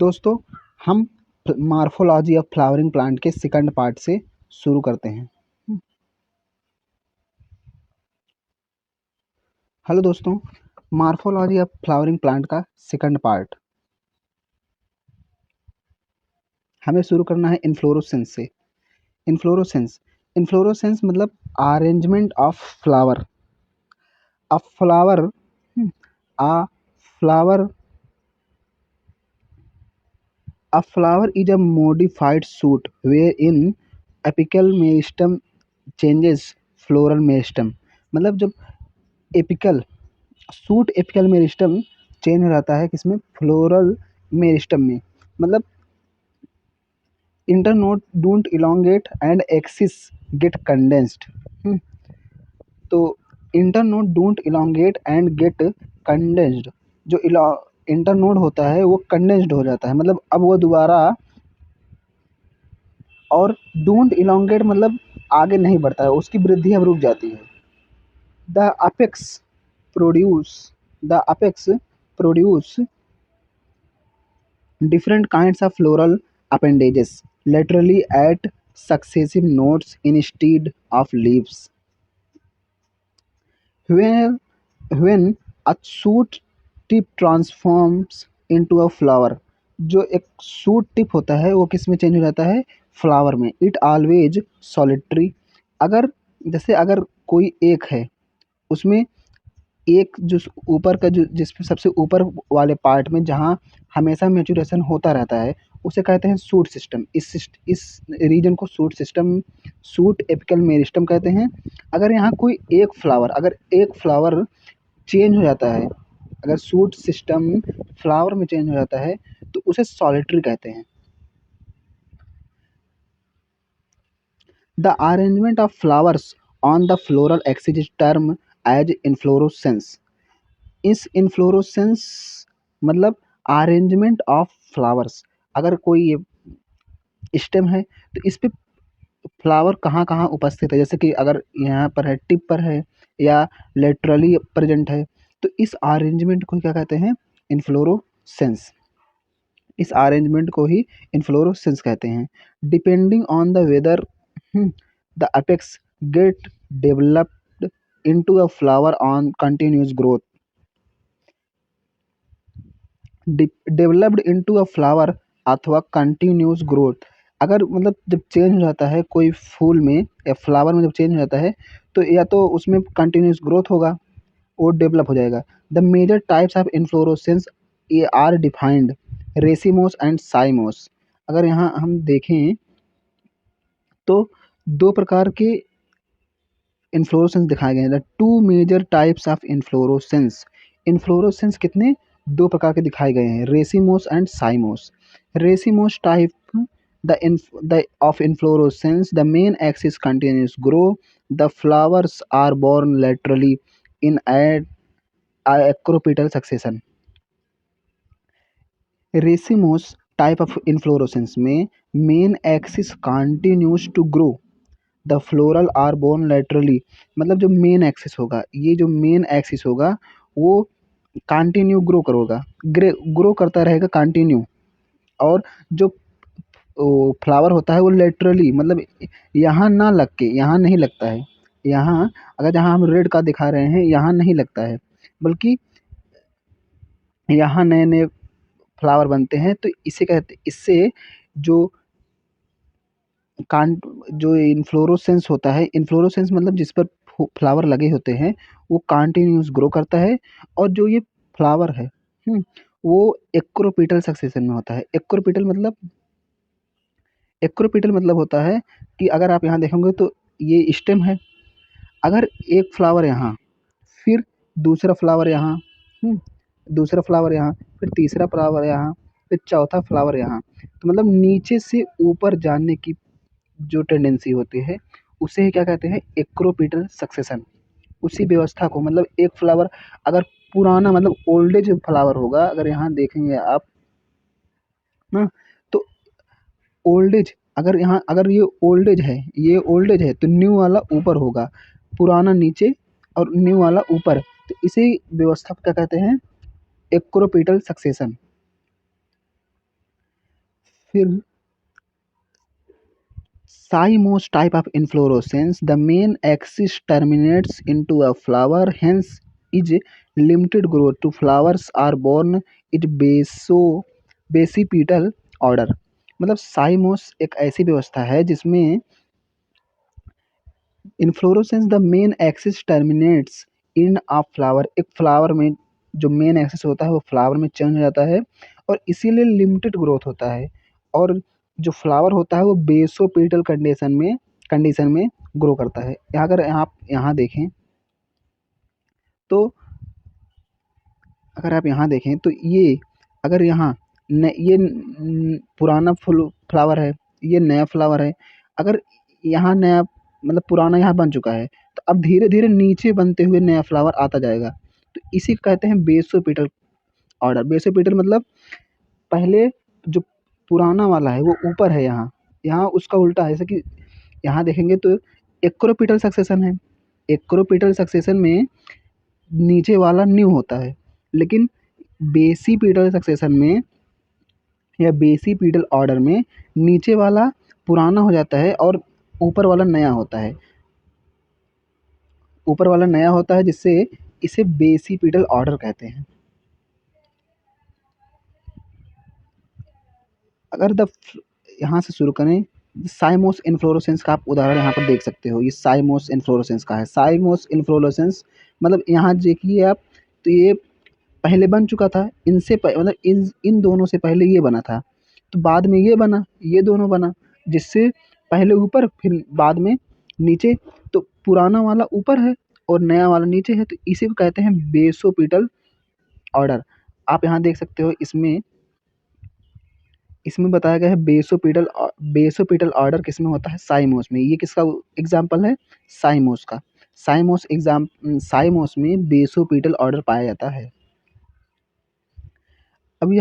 दोस्तों, हम morphology of flowering plant के सेकंड पार्ट से शुरू करते हैं। हेलो दोस्तों, मॉर्फोलॉजी ऑफ फ्लावरिंग प्लांट का सेकंड पार्ट हमें शुरू करना है इन्फ्लोरेसेंस से। इन्फ्लोरेसेंस इन्फ्लोरेसेंस मतलब arrangement of flower. A flower a flower A flower is a modified shoot wherein apical meristem changes floral meristem। मतलब जब apical shoot apical meristem change हो जाता है किसमें, फ्लोरल मेरिस्टम में। मतलब internode don't elongate and axis get condensed. तो internode don't elongate and get condensed. जो इंटरनोड होता है वो कंडेंस्ड हो जाता है, मतलब अब वो दोबारा, और डोंट इलोंगेट मतलब आगे नहीं बढ़ता है, उसकी वृद्धि अब रुक जाती है। The apex produce the apex produce different kinds of floral appendages laterally at successive nodes instead of leaves. When, when a shoot tip transforms into a flower, जो एक शूट टिप होता है वो किस में चेंज हो जाता है, फ्लावर में। It always solitary. अगर जैसे अगर कोई एक है, उसमें एक जो ऊपर का जो जिसमें सबसे ऊपर वाले पार्ट में जहाँ हमेशा मैच्योरेशन होता रहता है उसे कहते हैं सूट सिस्टम। इस रीजन को सूट एपिकल मेरिस्टम कहते हैं। अगर यहाँ कोई अगर एक फ्लावर चेंज हो जाता है, अगर सूट सिस्टम फ्लावर में चेंज हो जाता है तो उसे सॉलिटरी कहते हैं। The arrangement of flowers on the floral axis is term as inflorescence. इस इन्फ्लोरेसेंस मतलब अरेंजमेंट ऑफ फ्लावर्स। अगर कोई ये स्टेम है तो इस पे फ्लावर कहाँ कहाँ उपस्थित है, जैसे कि अगर यहाँ पर है, टिप पर है या लेटरली प्रेजेंट है, तो इस अरेंजमेंट को क्या कहते हैं, इन्फ्लोरेसेंस। इस अरेंजमेंट को ही इन्फ्लोरेसेंस कहते हैं। Depending on the whether the apex get developed into a flower on continuous growth. Developed into a flower अथवा कंटिन्यूस ग्रोथ। अगर मतलब जब चेंज हो जाता है कोई फूल में या फ्लावर में, जब चेंज हो जाता है तो या तो उसमें कंटिन्यूस ग्रोथ होगा, वो डेवलप हो जाएगा। The major types of inflorescence ये are defined racemose and cymose. अगर यहाँ हम देखें तो दो प्रकार के इन्फ्लोरेसेंस दिखाए गए हैं। The two major types of inflorescence. Inflorescence कितने, दो प्रकार के दिखाए गए हैं, racemose and cymose. Racemose type the of inflorescence, the main axis continues grow, the flowers are borne laterally in a acropetal succession। Racemose type of inflorescence में main axis continues to grow, the floral are borne laterally. मतलब जो main axis होगा, ये जो main axis होगा वो continue grow करता रहेगा कंटिन्यू। और जो फ्लावर होता है वो लेटरली मतलब यहाँ ना लग के, यहाँ नहीं लगता है, यहाँ अगर जहाँ हम रेड का दिखा रहे हैं यहाँ नहीं लगता है, बल्कि यहाँ नए नए फ्लावर बनते हैं। तो इसे कहते, इससे जो कांट जो इन्फ्लोरेसेंस होता है, इन्फ्लोरेसेंस मतलब जिस पर फ्लावर लगे होते हैं वो कंटिन्यूस ग्रो करता है। और जो ये फ्लावर है वो एक्रोपीटल सक्सेशन में होता है। एक्रोपीटल मतलब होता है कि अगर आप यहाँ देखोगे तो ये स्टेम है, अगर एक फ्लावर यहाँ, फिर दूसरा फ्लावर यहाँ, दूसरा फ्लावर यहाँ, फिर तीसरा फ्लावर यहाँ, फिर चौथा फ्लावर यहाँ, तो मतलब नीचे से ऊपर जाने की जो टेंडेंसी होती है उसे क्या कहते हैं, एक्रोपीटल सक्सेशन। उसी व्यवस्था को मतलब एक फ्लावर अगर पुराना मतलब ओल्डेज फ्लावर होगा, अगर यहाँ देखेंगे आप ना, तो ओल्डेज अगर यहाँ अगर ये ओल्डेज है तो न्यू वाला ऊपर होगा, पुराना नीचे और न्यू वाला ऊपर। तो इसी व्यवस्था को क्या कहते हैं, एक्रोपीटल सक्सेशन। फिर Cymose type of inflorescence, the main axis terminates into a flower, hence is limited growth to flowers are born in basipetal order। मतलब साइमोस एक ऐसी व्यवस्था है जिसमें inflorescence the main axis terminates in a flower, एक flower में जो main axis होता है वो फ्लावर में चेंज हो जाता है और इसीलिए लिमिटेड ग्रोथ होता है। और जो फ्लावर होता है वो बेसोपेटल कंडीशन में ग्रो करता है। अगर आप यहाँ देखें तो अगर आप यहाँ देखें तो ये अगर यहाँ पुराना फुल फ्लावर है, ये नया फ्लावर है। अगर यहाँ नया मतलब पुराना यहाँ बन चुका है तो अब धीरे धीरे नीचे बनते हुए नया फ्लावर आता जाएगा। तो इसी को कहते हैं बेसोपेटल ऑर्डर। बेसोपेटल मतलब पहले जो पुराना वाला है वो ऊपर है, यहाँ यहाँ उसका उल्टा है। जैसे कि यहाँ देखेंगे तो एक्रोपिटल सक्सेशन है। एक्रोपिटल सक्सेशन में नीचे वाला न्यू होता है, लेकिन बेसिपिटल सक्सेशन में या बेसिपिटल ऑर्डर में नीचे वाला पुराना हो जाता है और ऊपर वाला नया होता है। ऊपर वाला नया होता है जिससे इसे बेसिपिटल ऑर्डर कहते हैं। अगर यहाँ से शुरू करें, साइमोस इन्फ्लोरेसेंस का आप उदाहरण यहाँ पर देख सकते हो। ये साइमोस इन्फ्लोरेसेंस का है। साइमोस इन्फ्लोरेसेंस मतलब यहाँ देखिए आप, तो ये पहले बन चुका था, इनसे मतलब इन दोनों से पहले ये बना था, तो बाद में ये बना, ये दोनों बना, जिससे पहले ऊपर फिर बाद में नीचे। तो पुराना वाला ऊपर है और नया वाला नीचे है, तो इसी को कहते हैं बेसोपिटल ऑर्डर। आप यहाँ देख सकते हो, इसमें बताया गया है बेसोपिटल ऑर्डर किसमें होता है, साइमोस में। ये किसका एग्जाम्पल है, साइमोस का। साइमोस में बेसोपिटल ऑर्डर पाया जाता है। अभी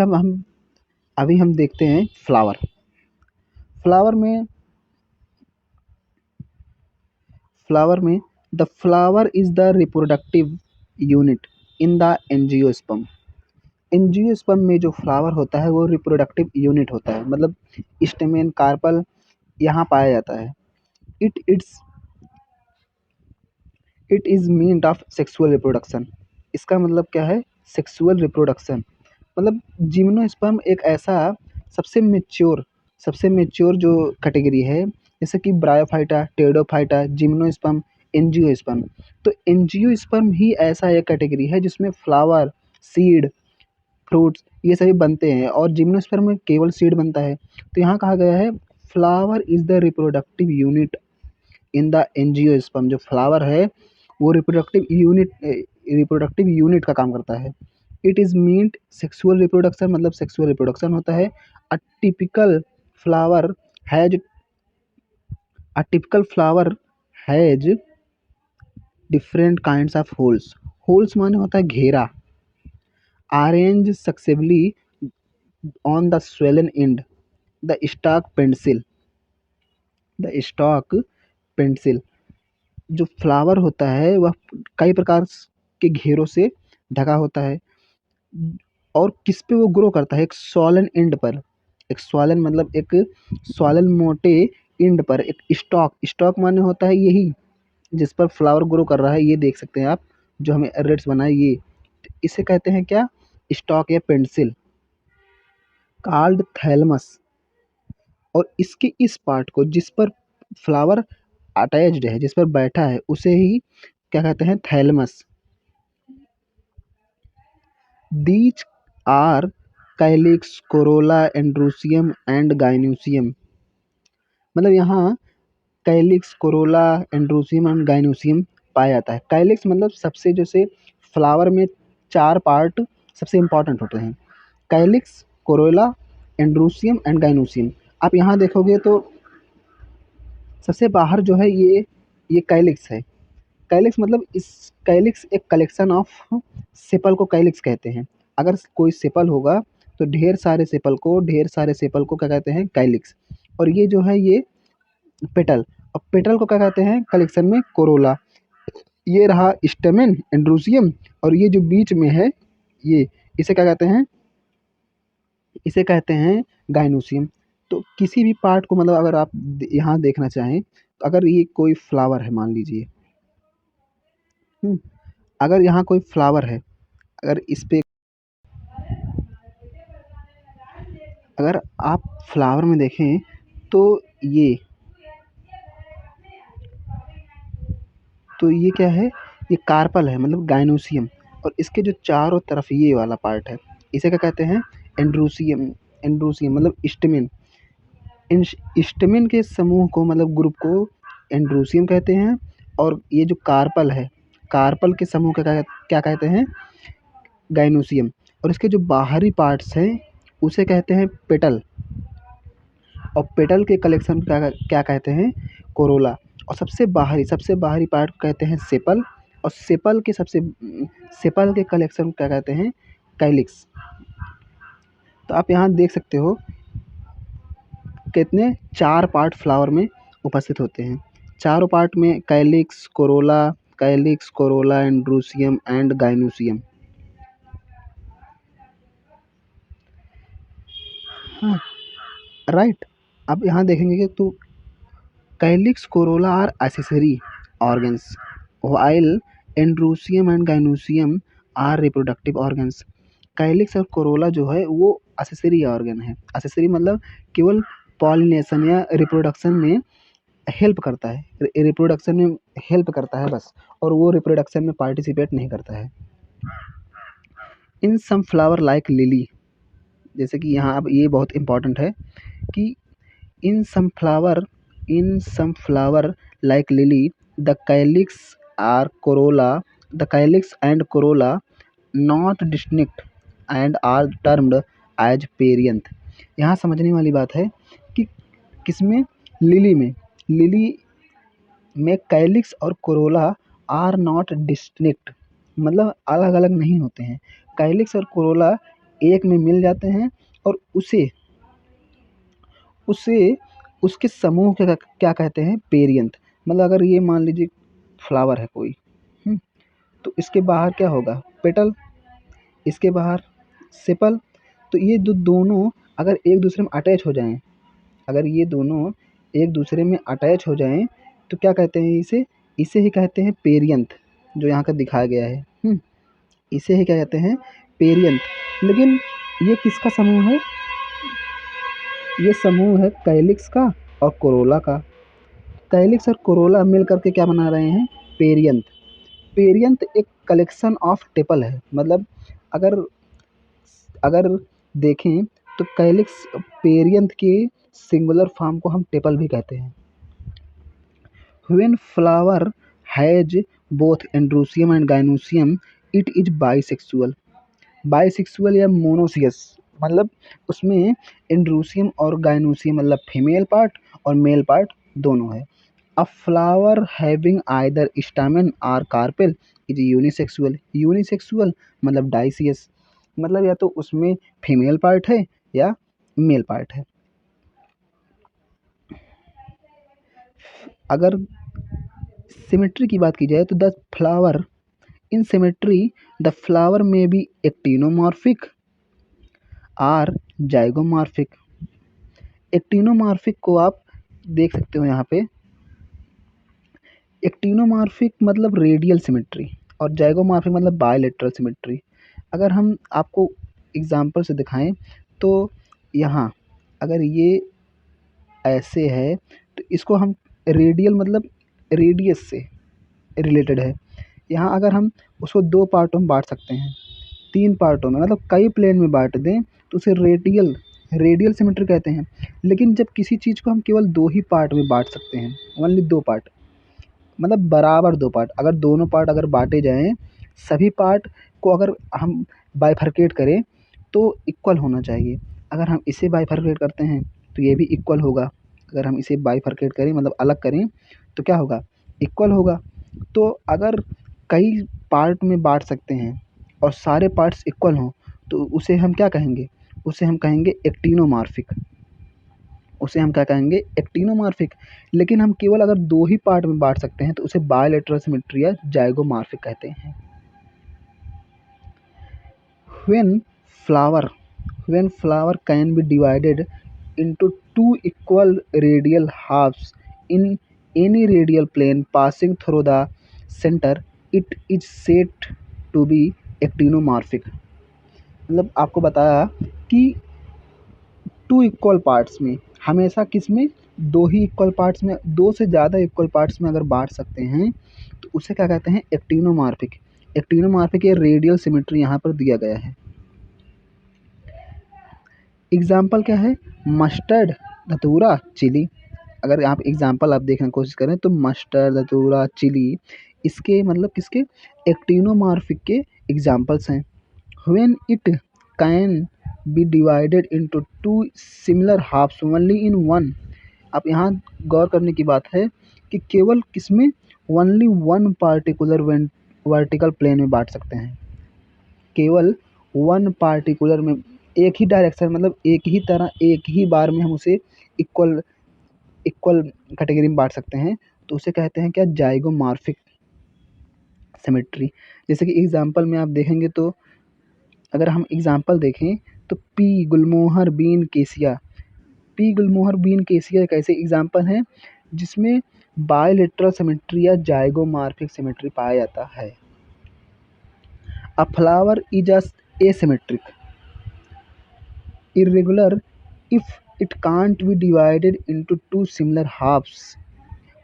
हम देखते हैं फ्लावर। फ्लावर में the flower is the reproductive unit in the angiosperm. Angiosperm में जो फ्लावर होता है वो रिप्रोडक्टिव यूनिट होता है, मतलब स्टेमेन कार्पल यहाँ पाया जाता है। It it's it is meant of sexual reproduction. इसका मतलब क्या है, सेक्सुअल रिप्रोडक्शन। मतलब जिम्नोस्पर्म एक ऐसा सबसे मेच्योर जो कैटेगरी है, जैसे कि ब्रायोफाइटा, टेरिडोफाइटा, जिम्नोस्पर्म, एंजियोस्पर्म। तो एंजियोस्पर्म ही ऐसा एक कैटेगरी है जिसमें फ्लावर, सीड, फ्रूट्स ये सभी बनते हैं, और जिम्नोस्पर्म में केवल सीड बनता है। तो यहाँ कहा गया है flower is the reproductive unit in the angiosperm. जो फ्लावर है वो रिप्रोडक्टिव यूनिट का काम करता है। It is meant sexual reproduction, मतलब सेक्सुअल रिप्रोडक्शन होता है। A typical flower has a typical flower has different kinds of holes. Holes माने होता है घेरा। Arrange successively on the swollen end, the stock pencil. जो फ्लावर होता है वह कई प्रकार के घेरों से ढका होता है, और किस पे वो ग्रो करता है, एक स्वॉलन एंड पर। एक स्वॉलन मतलब एक स्वॉलन मोटे एंड पर एक स्टॉक माने होता है यही जिस पर फ्लावर ग्रो कर रहा है। ये देख सकते हैं आप, जो हमें रेड्स बना है ये, इसे कहते हैं क्या, स्टॉक या पेंसिल, कॉल्ड थैलमस। और इसके इस पार्ट को जिस पर फ्लावर अटैच्ड है, जिस पर बैठा है, उसे ही क्या कहते हैं, thalamus. These are calyx, corolla, androecium and gynoecium. मतलब यहाँ calyx, corolla, androecium and gynoecium पाया जाता है। कैलिक्स मतलब सबसे, जैसे फ्लावर में 4 पार्ट सबसे इम्पॉर्टेंट होते हैं, calyx, corolla, androecium and gynoecium. आप यहाँ देखोगे तो सबसे बाहर जो है ये कैलिक्स है। कैलिक्स मतलब इस कैलिक्स एक कलेक्शन ऑफ सेपल को कैलिक्स कहते हैं। अगर कोई सेपल होगा तो ढेर सारे सेपल को क्या कहते हैं, कैलिक्स। और ये जो है ये पेटल, और पेटल को क्या कहते हैं कलेक्शन में, कोरोला। ये रहा स्टेमेन, एंड्रोसियम, और ये जो बीच में है ये, इसे क्या कहते हैं, इसे कहते हैं गाइनोसियम। तो किसी भी पार्ट को मतलब अगर आप यहाँ देखना चाहें, तो अगर ये कोई फ्लावर है मान लीजिए, अगर यहाँ कोई फ्लावर है, अगर इस पे अगर आप फ्लावर में देखें तो ये क्या है, ये कार्पल है मतलब गाइनोसियम, और इसके जो चारों तरफ ये वाला पार्ट है, इसे क्या कहते हैं, एंड्रोसियम। एंड्रोसियम मतलब स्टेमिन। इन स्टेमिन के समूह को मतलब ग्रुप को एंड्रोसियम कहते हैं, और ये जो कार्पल है, कार्पल के समूह का क्या कहते हैं, गाइनोसियम। और इसके जो बाहरी पार्ट्स हैं उसे कहते हैं पेटल, और पेटल के कलेक्शन क्या क्या कहते हैं, कोरोला। और सबसे बाहरी पार्ट को कहते हैं सेपल, और सेपल के कलेक्शन को क्या कहते हैं, कैलिक्स। तो आप यहाँ देख सकते हो कितने 4 पार्ट फ्लावर में उपस्थित होते हैं। चारों पार्ट में calyx, corolla, androecium and gynoecium. हाँ, राइट। अब यहाँ देखेंगे कि तो calyx, corolla are accessory organs, while androecium and gynoecium are reproductive organs. Calyx और कोरोला जो है वो एक्सेसरी ऑर्गन है। एक्सेसरी मतलब केवल पॉलिनेशन या रिप्रोडक्शन में हेल्प करता है, रिप्रोडक्शन में हेल्प करता है बस, और वो रिप्रोडक्शन में पार्टिसिपेट नहीं करता है। In some flower like lily, जैसे कि यहाँ अब ये बहुत इंपॉर्टेंट है कि in some flower like lily the calyx and corolla not distinct and are termed as perianth. यहाँ समझने वाली बात है कि किसमें, लिली में कैलिक्स और कोरोला आर नॉट डिस्टिंक्ट, मतलब अलग अलग नहीं होते हैं। कैलिक्स और कोरोला एक में मिल जाते हैं, और उसे उसके समूह के क्या कहते हैं, पेरियंथ। मतलब अगर ये मान लीजिए फ्लावर है कोई, तो इसके बाहर क्या होगा, पेटल, इसके बाहर सेपल। तो ये जो दोनों अगर एक दूसरे में अटैच हो जाएं, अगर ये दोनों एक दूसरे में अटैच हो जाएं तो क्या कहते हैं, इसे ही कहते हैं पेरियंथ, जो यहाँ का दिखाया गया है। इसे ही क्या कहते हैं, पेरियंथ। लेकिन ये किसका समूह है, ये समूह है कैलिक्स का और कोरोला का। कैलिक्स और कोरोला मिल करके क्या बना रहे हैं, पेरियंथ। पेरियंथ एक कलेक्शन ऑफ टेपल है, मतलब अगर अगर देखें तो कैलिक्स पेरियंथ के सिंगुलर फॉर्म को हम टेपल भी कहते हैं। When flower has both androecium and gynoecium it is bisexual या मोनोसियस, मतलब उसमें एंड्रोसियम और गाइनोसियम मतलब फीमेल पार्ट और मेल पार्ट दोनों है। अ फ्लावर हैविंग आइदर स्टामेन और कार्पेल इज यूनिसेक्सुअल मतलब डाइसियस, मतलब या तो उसमें फीमेल पार्ट है या मेल पार्ट है। अगर सिमेट्री की बात की जाए तो the flower in symmetry the flower में be actinomorphic or zygomorphic. Actinomorphic को आप देख सकते हो यहाँ पे, एक्टिनोमॉर्फिक मतलब रेडियल सिमेट्री, और जाइगोमॉर्फिक मतलब बायलेटरल सिमेट्री। अगर हम आपको एग्जांपल से दिखाएं तो यहाँ अगर ये ऐसे है तो इसको हम रेडियल मतलब रेडियस से रिलेटेड है। यहाँ अगर हम उसको 2 पार्टों में बांट सकते हैं, 3 पार्टों में मतलब कई प्लेन में बांट दें तो उसे रेडियल सिमेट्री कहते हैं। लेकिन जब किसी चीज़ को हम केवल 2 ही पार्ट में बांट सकते हैं, ओनली 2 पार्ट, मतलब बराबर 2 पार्ट, अगर दोनों पार्ट अगर बांटे जाएँ, सभी पार्ट को अगर हम बाइफरकेट करें तो इक्वल होना चाहिए। अगर हम इसे बाइफरकेट करते हैं तो ये भी इक्वल होगा, अगर हम इसे बाइफरकेट करें मतलब अलग करें तो क्या होगा, इक्वल होगा। तो अगर कई पार्ट में बांट सकते हैं और सारे पार्ट्स इक्वल हों तो उसे हम क्या कहेंगे, उसे हम कहेंगे एक्टिनोमॉर्फिक, उसे हम क्या कहेंगे, एक्टिनोमॉर्फिक। लेकिन हम केवल अगर 2 ही पार्ट में बांट सकते हैं तो उसे बायलैटरल सिमेट्री या जाइगोमॉर्फिक कहते हैं। When flower when flower can be divided into two equal radial halves in any radial plane passing through the center, it is said to be actinomorphic। मतलब आपको बताया कि टू इक्वल पार्ट्स में हमेशा किस में, दो ही इक्वल पार्ट्स में, दो से ज़्यादा इक्वल पार्ट्स में अगर बांट सकते हैं तो उसे क्या कहते हैं, एक्टिनोमॉर्फिक। एक्टिनोमॉर्फिक या रेडियल सिमेट्री यहाँ पर दिया गया है। एग्जाम्पल क्या है, मस्टर्ड, धतूरा, चिली। अगर आप एग्जाम्पल आप देखने की कोशिश करें तो मस्टर्ड, धतूरा, चिली, इसके मतलब किसके, एक्टिनोमॉर्फिक के एग्जाम्पल्स हैं। When it can be divided into two similar halves only in one. अब यहाँ गौर करने की बात है कि केवल किसमें, only one particular vertical plane में बांट सकते हैं। केवल वन पार्टिकुलर में, एक ही डायरेक्शन, मतलब एक ही तरह, एक ही बार में हम उसे इक्वल इक्वल कैटेगरी में बांट सकते हैं, तो उसे कहते हैं क्या, जाइगोमॉर्फिक सिमेट्री। जैसे कि एग्जांपल में आप देखेंगे तो अगर हम एग्जांपल देखें तो पी गुलमोहर बीन केसिया। पी गुलमोहर बीन केसिया एक ऐसे एग्जांपल हैं जिसमें बायलेटरल सिमेट्री या जाइगोमॉर्फिक सिमेट्री पाया जाता है। अ flower is asymmetric, irregular if it can't be divided into two similar halves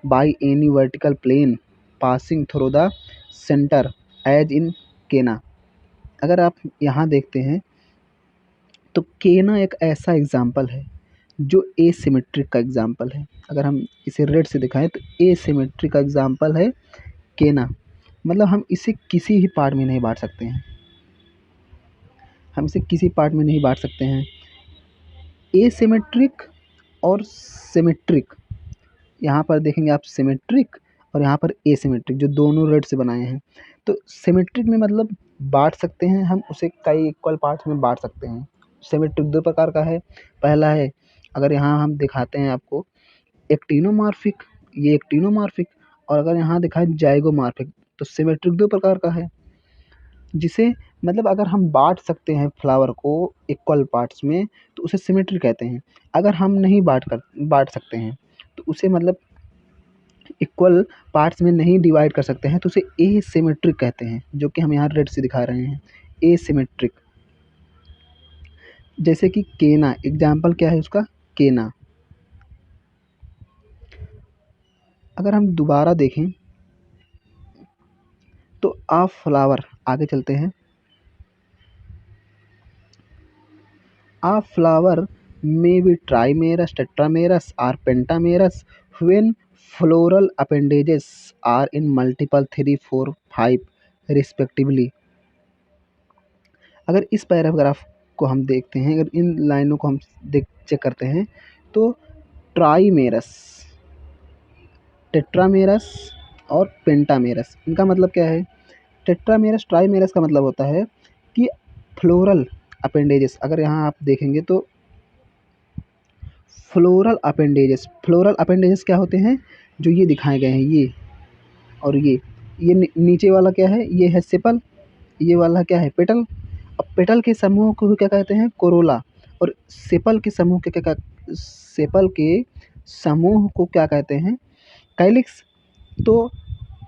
by any vertical plane passing through the center as in केना। अगर आप यहाँ देखते हैं तो केना एक ऐसा एग्जाम्पल है जो एसिमेट्रिक का एग्जाम्पल है। अगर हम इसे रेड से दिखाएं तो एसिमेट्रिक का एग्जाम्पल है केना। मतलब हम इसे किसी ही पार्ट में नहीं बांट सकते हैं, हम इसे किसी पार्ट में नहीं बांट सकते हैं। एसिमेट्रिक और सिमेट्रिक, यहाँ पर देखेंगे आप सिमेट्रिक और यहाँ पर एसिमेट्रिक, जो दोनों रेड से बनाए हैं। तो सिमेट्रिक में मतलब बांट सकते हैं हम उसे, कई इक्वल पार्ट्स में बांट सकते हैं। सिमेट्रिक दो प्रकार का है, पहला है, अगर यहाँ हम दिखाते हैं आपको एक्टिनोमॉर्फिक, ये एक्टिनोमॉर्फिक, और अगर यहाँ दिखाए जाइगोमॉर्फिक, तो सिमेट्रिक दो प्रकार का है। जिसे मतलब अगर हम बांट सकते हैं फ्लावर को इक्वल पार्ट्स में तो उसे सिमेट्री कहते हैं। अगर हम नहीं बांट सकते हैं तो उसे मतलब इक्वल पार्ट्स में नहीं डिवाइड कर सकते हैं तो उसे एसिमेट्रिक कहते हैं, जो कि हम यहाँ रेड से दिखा रहे हैं, एसिमेट्रिक। जैसे कि केना, एग्जाम्पल क्या है उसका, केना। अगर हम दोबारा देखें तो आ फ्लावर, आगे चलते हैं। A flower may be trimerous, tetramerous, or pentamerous when floral appendages are in multiple 3, 4, 5 respectively। अगर इस पैराग्राफ को हम देखते हैं, अगर इन लाइनों को हम चेक करते हैं तो ट्राइमेरस, टेट्रामेरस और पेंटामेरस, इनका मतलब क्या है। टेट्रामेरस, ट्राइमेरस का मतलब होता है कि फ्लोरल अपेंडेजेस, अगर यहाँ आप देखेंगे तो फ्लोरल अपेंडेजेस क्या होते हैं, जो ये दिखाए गए हैं, ये और ये नीचे वाला क्या है, ये है सेपल, ये वाला क्या है, पेटल। अब पेटल के समूह को क्या कहते हैं, कोरोला, और सेपल के समूह के सेपल के समूह को क्या कहते हैं, कैलिक्स। तो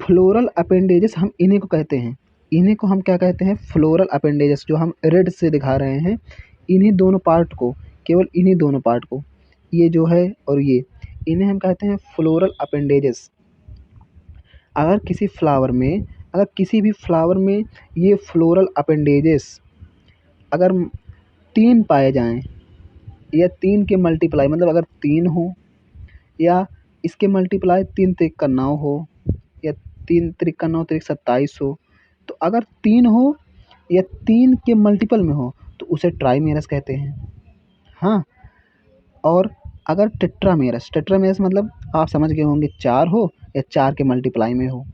फ्लोरल अपेंडेजेस हम इन्हीं को कहते हैं, इन्हीं को हम क्या कहते हैं, फ्लोरल अपेंडेजेस, जो हम रेड से दिखा रहे हैं, इन्हीं दोनों पार्ट को, केवल इन्हीं दोनों पार्ट को, ये जो है और ये, इन्हें हम कहते हैं फ्लोरल अपेंडेजेस। अगर किसी फ्लावर में, अगर किसी भी फ्लावर में ये फ्लोरल अपेंडेजेस अगर 3 पाए जाएं या 3 के मल्टीप्लाई, मतलब अगर 3 हो या इसके मल्टीप्लाई 3 त्रिक का 9 हो या 3 त्रिक का 9 त्रिक 27 हो, तो अगर 3 हो या 3 के मल्टीपल में हो तो उसे ट्राइमेरस कहते हैं। हाँ, और अगर टेट्रामेरस मतलब आप समझ गए होंगे, 4 हो या 4 के मल्टीप्लाई में हो,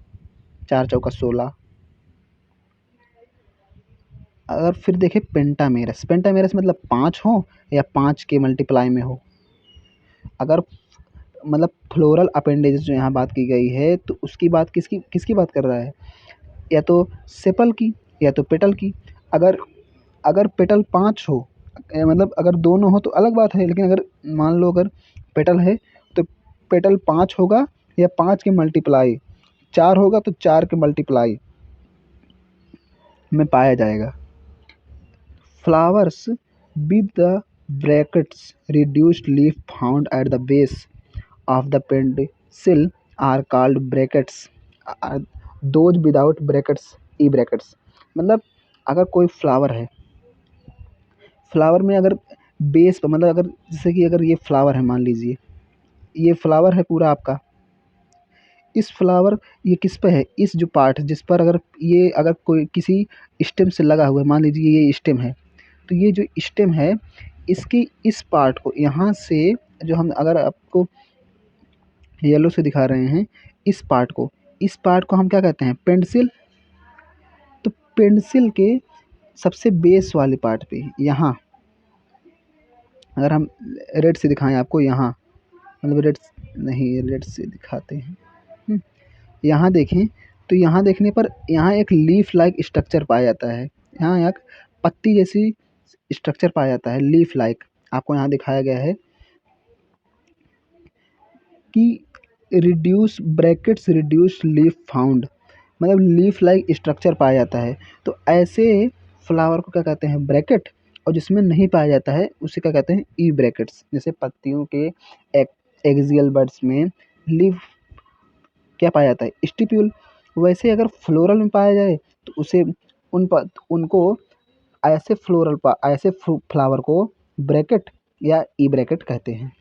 4 चौका 16। अगर फिर देखें पेंटामेरस मतलब 5 हो या 5 के मल्टीप्लाई में हो। अगर मतलब फ्लोरल अपेंडेजेस जो यहाँ बात की गई है तो उसकी बात किसकी किसकी बात कर रहा है, या तो सेपल की या तो पेटल की। अगर अगर पेटल 5 हो मतलब अगर दोनों हो तो अलग बात है, लेकिन अगर मान लो अगर पेटल है तो पेटल 5 होगा या 5 के मल्टीप्लाई, 4 होगा तो 4 के मल्टीप्लाई में पाया जाएगा। Flowers with the brackets reduced leaf found at the base of the pencil are called brackets. those without brackets E brackets. मतलब अगर कोई फ्लावर है, फ्लावर में अगर बेस पर मतलब अगर जैसे कि अगर ये फ्लावर है, मान लीजिए ये फ्लावर है पूरा आपका, इस फ्लावर ये किस पे है, इस जो पार्ट जिस पर अगर ये अगर कोई किसी स्टेम से लगा हुआ है, मान लीजिए ये स्टेम है, तो ये जो स्टेम है इसकी इस पार्ट को यहाँ से, जो हम अगर आपको येलो से दिखा रहे हैं, इस पार्ट को हम क्या कहते हैं, पेंसिल। तो पेंसिल के सबसे बेस वाले पार्ट पे यहाँ, अगर हम रेड से दिखाएं आपको, यहाँ मतलब रेड नहीं, रेड से दिखाते हैं, यहाँ देखें तो यहाँ देखने पर यहाँ एक लीफ लाइक स्ट्रक्चर पाया जाता है, यहाँ एक पत्ती जैसी स्ट्रक्चर पाया जाता है, लीफ लाइक आपको यहाँ दिखाया गया है कि रिड्यूस लीफ फाउंड, मतलब लीफ लाइक स्ट्रक्चर पाया जाता है। तो ऐसे फ्लावर को क्या कहते हैं, ब्रैकेट, और जिसमें नहीं पाया जाता है उसे क्या कहते हैं, ई ब्रैकेट्स। जैसे पत्तियों के एक्सियल बड्स में लीफ क्या पाया जाता है, स्टिप्यूल। वैसे अगर फ्लोरल में पाया जाए तो उसे उनको ऐसे फ्लावर को ब्रैकेट या ई ब्रैकेट कहते हैं।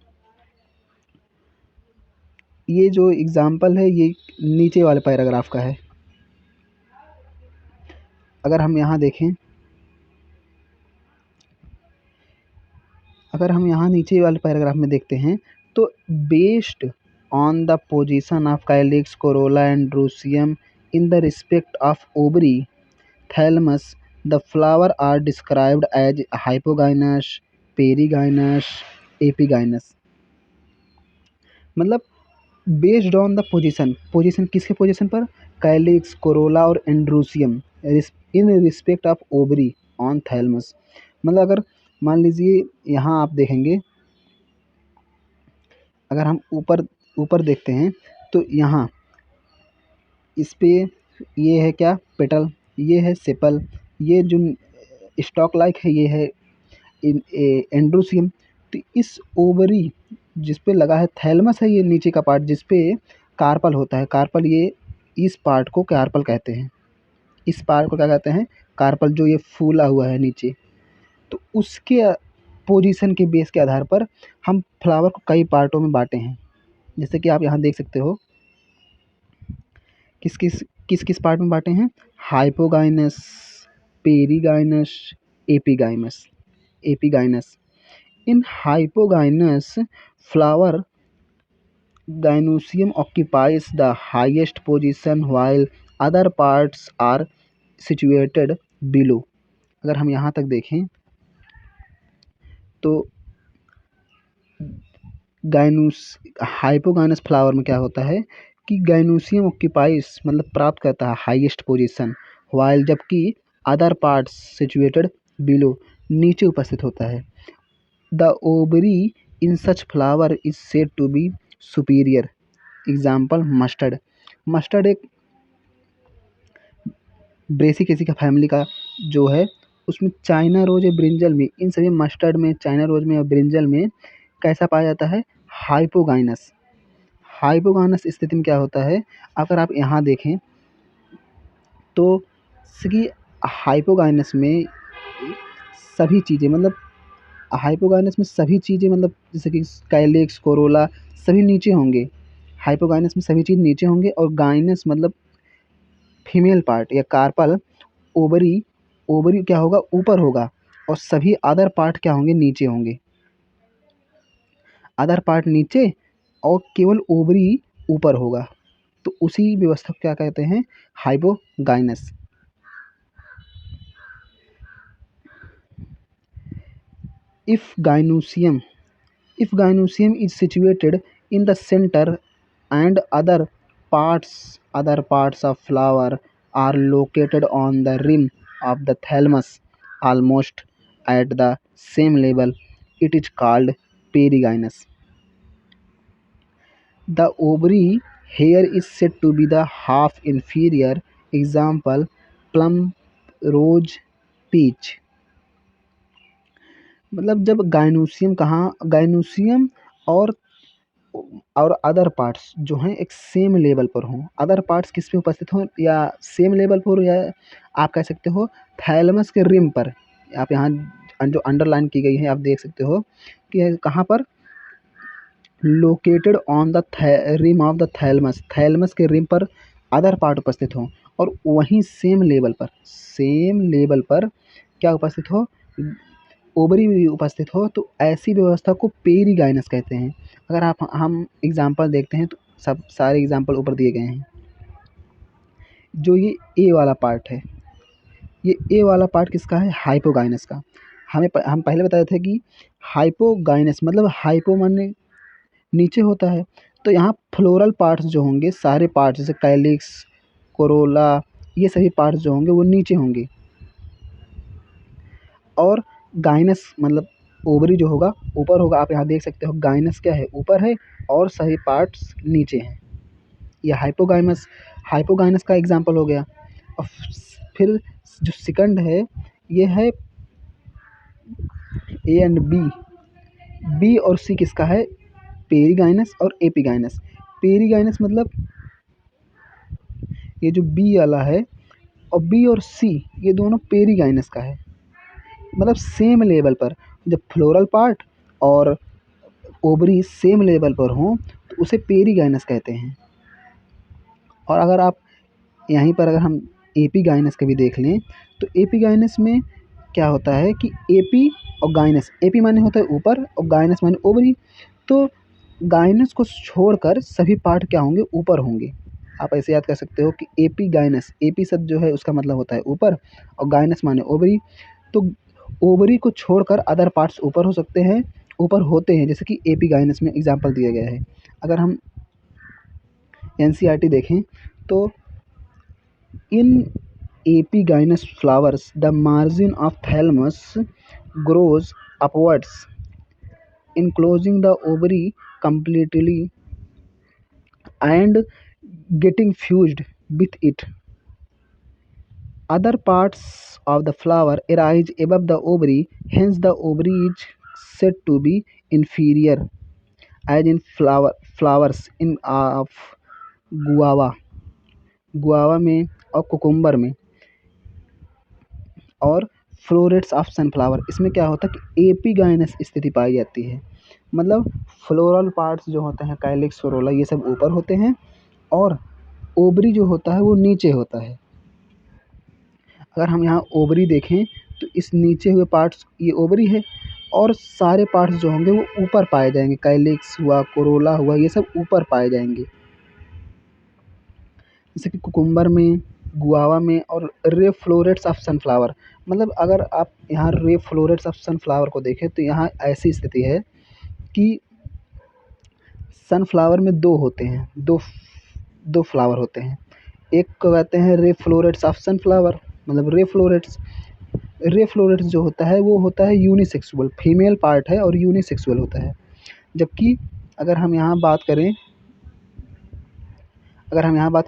ये जो एग्जाम्पल है ये नीचे वाले पैराग्राफ का है। अगर हम यहाँ देखें, अगर हम यहाँ नीचे वाले पैराग्राफ में देखते हैं तो based on the position of calyx, corolla and drusium in the respect of ovary, thalamus, the flower are described as hypogynous, perigynous, epigynous। मतलब बेस्ड ऑन द पोजीशन किसके पोजीशन पर, कैलिक्स, कोरोला और androecium in respect of ovary on thalamus. मतलब अगर मान लीजिए यहाँ आप देखेंगे, अगर हम ऊपर ऊपर देखते हैं तो यहाँ इस पे ये है क्या, पेटल, ये है सेपल, ये जो स्टॉक लाइक है ये है एंड्रोसियम। तो इस ओवरी जिस पे लगा है, थैलमस है ये नीचे का पार्ट जिस पे कार्पल होता है, कार्पल, ये इस पार्ट को कार्पल कहते हैं, इस पार्ट को क्या कहते हैं, कार्पल, जो ये फूला हुआ है नीचे। तो उसके पोजीशन के बेस के आधार पर हम फ्लावर को कई पार्टों में बांटे हैं। जैसे कि आप यहाँ देख सकते हो किस किस पार्ट में बांटे हैं, hypogynous, perigynous, epigynous. In hypogynous flower gynoecium occupies the highest position while other parts are situated below। अगर हम यहाँ तक देखें तो हाइपोगाइनस फ्लावर में क्या होता है कि गाइनोसियम ऑक्यूपाइज मतलब प्राप्त करता है हाईएस्ट पोजीशन, वाइल जबकि अदर पार्ट्स सिचुएटेड बिलो नीचे उपस्थित होता है। The ovary in such flower is said to be superior. Example mustard. Mustard एक ब्रेसिकेसी का फैमिली का जो है, उसमें चाइना रोज या ब्रिंजल में, इन सभी मस्टर्ड में, चाइना रोज में और ब्रिंजल में कैसा पाया जाता है, हाइपोगाइनस। हाइपोगाइनस स्थिति में क्या होता है, अगर आप यहाँ देखें तो कि हाइपोगाइनस में सभी चीज़ें मतलब हाइपोगाइनस में सभी चीज़ें मतलब जैसे कि कैलिक्स, कोरोला सभी नीचे होंगे। हाइपोगाइनस में सभी चीज़ नीचे होंगे और गाइनस मतलब फीमेल पार्ट या कार्पल, ओवरी, ओवरी क्या होगा, ऊपर होगा और सभी अदर पार्ट क्या होंगे, नीचे होंगे। अदर पार्ट नीचे और केवल ओवरी ऊपर होगा। तो उसी व्यवस्था को क्या कहते हैं, hypogynous. If gynoecium is situated in the center and other parts of flower are located on the rim of the thalamus almost at the same level, it is called perigynous. The ovary here is said to be the half inferior. Example, plum, rose, peach. मतलब जब gynoecium कहाँ gynoecium और other parts जो हैं एक same level पर हों, other parts किस पे उपस्थित हों या सेम लेवल पर हो, या आप कह सकते हो थैलेमस के रिम पर। आप यहाँ जो अंडरलाइन की गई है आप देख सकते हो कि कहाँ पर, located on the rim of the thalamus, thalamus के रिम पर अदर पार्ट उपस्थित हो और वहीं सेम लेवल पर क्या उपस्थित हो, ओवरी भी उपस्थित हो, तो ऐसी व्यवस्था को पेरिगाइनस कहते हैं। अगर आप हम एग्जाम्पल देखते हैं तो सब सारे एग्जाम्पल ऊपर दिए गए हैं। जो ये ए वाला पार्ट है, ये ए वाला पार्ट किसका है, हाइपोगाइनस का। हम पहले बताए थे कि हाइपोगाइनस मतलब हाइपो माने नीचे होता है, तो यहाँ फ्लोरल पार्ट्स जो होंगे सारे पार्ट्स जैसे कैलिक्स, कोरोला, ये सभी पार्ट्स जो होंगे वो नीचे होंगे, और गाइनस मतलब ओवरी जो होगा ऊपर होगा। आप यहाँ देख सकते हो गाइनस क्या है, ऊपर है और सभी पार्ट्स नीचे हैं। ये हाइपोगाइनस का एग्जांपल हो गया। और फिर जो सेकंड है ये है ए एंड बी। बी और सी किसका है, पेरिगाइनस और एपिगाइनस। पेरिगाइनस मतलब ये जो बी वाला है और बी और सी ये दोनों पेरिगाइनस का है, मतलब सेम लेवल पर। जब फ्लोरल पार्ट और ओवरी सेम लेवल पर हों तो उसे पेरिगाइनस कहते हैं। और अगर आप यहीं पर अगर हम एपिगाइनस का भी देख लें तो एपिगाइनस में क्या होता है कि एपी और गाइनस, एपी माने होता है ऊपर और गाइनस माने ओवरी, तो गाइनस को छोड़कर सभी पार्ट क्या होंगे, ऊपर होंगे। आप ऐसे याद कर सकते हो कि एपिगाइनस, एपी शब्द जो है उसका मतलब होता है ऊपर और गाइनस माने ओवरी, तो ओवरी को छोड़कर अदर पार्ट्स ऊपर हो सकते हैं, ऊपर होते हैं, जैसे कि एपिगाइनस में एग्जाम्पल दिया गया है। अगर हम एनसीईआरटी देखें तो in epigynous flowers the margin of thalamus grows upwards enclosing the ovary completely and getting fused with it. Other parts of the flower arise above the ovary, hence the ovary is said to be inferior, as in flowers in of guava, guava में और cucumber में, और florets of sunflower. इसमें क्या होता है कि epigynous स्थिति पाई जाती है, मतलब फ्लोरल पार्ट्स जो होते हैं कैलिक्स, कोरोला, ये सब ऊपर होते हैं और ओवरी जो होता है वो नीचे होता है। अगर हम यहाँ ओवरी देखें तो इस नीचे हुए पार्ट्स ये ओवरी है और सारे पार्ट्स जो होंगे वो ऊपर पाए जाएंगे, कैलिक्स हुआ, कोरोला हुआ, ये सब ऊपर पाए जाएंगे, जैसे कि कुकुम्बर में, गुआवा में। और रे फ्लोरेट्स ऑफ सनफ्लावर, मतलब अगर आप यहाँ रे फ्लोरेट्स ऑफ सनफ्लावर को देखें तो यहाँ ऐसी स्थिति है कि सनफ्लावर में दो होते हैं, दो फ्लावर होते हैं। एक को कहते हैं रे फ्लोरेट्स ऑफ सनफ्लावर, मतलब रे फ्लोरेट्स जो होता है वो होता है यूनिसेक्सुअल, फीमेल पार्ट है और यूनिसेक्सुअल होता है। जबकि अगर हम यहाँ बात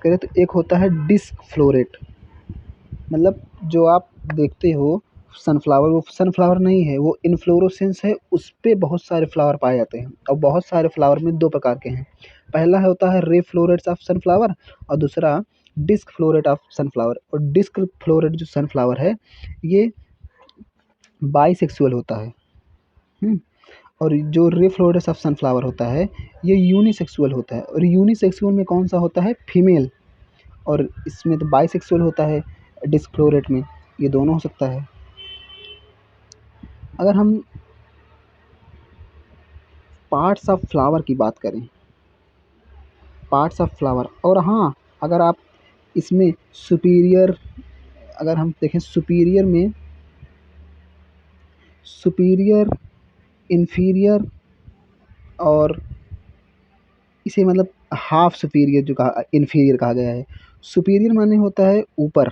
करें तो एक होता है डिस्क फ्लोरेट, मतलब जो आप देखते हो सनफ्लावर, वो सनफ्लावर नहीं है, वो इन्फ्लोरेसेंस है, उस पे बहुत सारे फ्लावर पाए जाते हैं। और बहुत सारे फ्लावर में दो प्रकार के हैं, पहला होता है रे फ्लोरेट्स ऑफ सनफ्लावर और दूसरा डिस्क फ्लोरेट ऑफ सनफ्लावर। और डिस्क फ्लोरेट जो सनफ्लावर है ये बाईसेक्सुअल होता है, और जो रे फ्लोरेट्स ऑफ सनफ्लावर होता है ये यूनिसेक्सुअल होता है। और यूनिसेक्सुअल में कौन सा होता है, फीमेल, और इसमें तो बाईसेक्सुअल होता है डिस्क फ्लोरेट में, ये दोनों हो सकता है। अगर हम पार्ट्स ऑफ फ्लावर की बात करें, पार्ट्स ऑफ फ्लावर, और हाँ अगर आप इसमें सुपीरियर, अगर हम देखें सुपीरियर, इन्फीरियर और इसे मतलब हाफ सुपीरियर जो कहा, इन्फीरियर कहा गया है। सुपीरियर माने होता है ऊपर,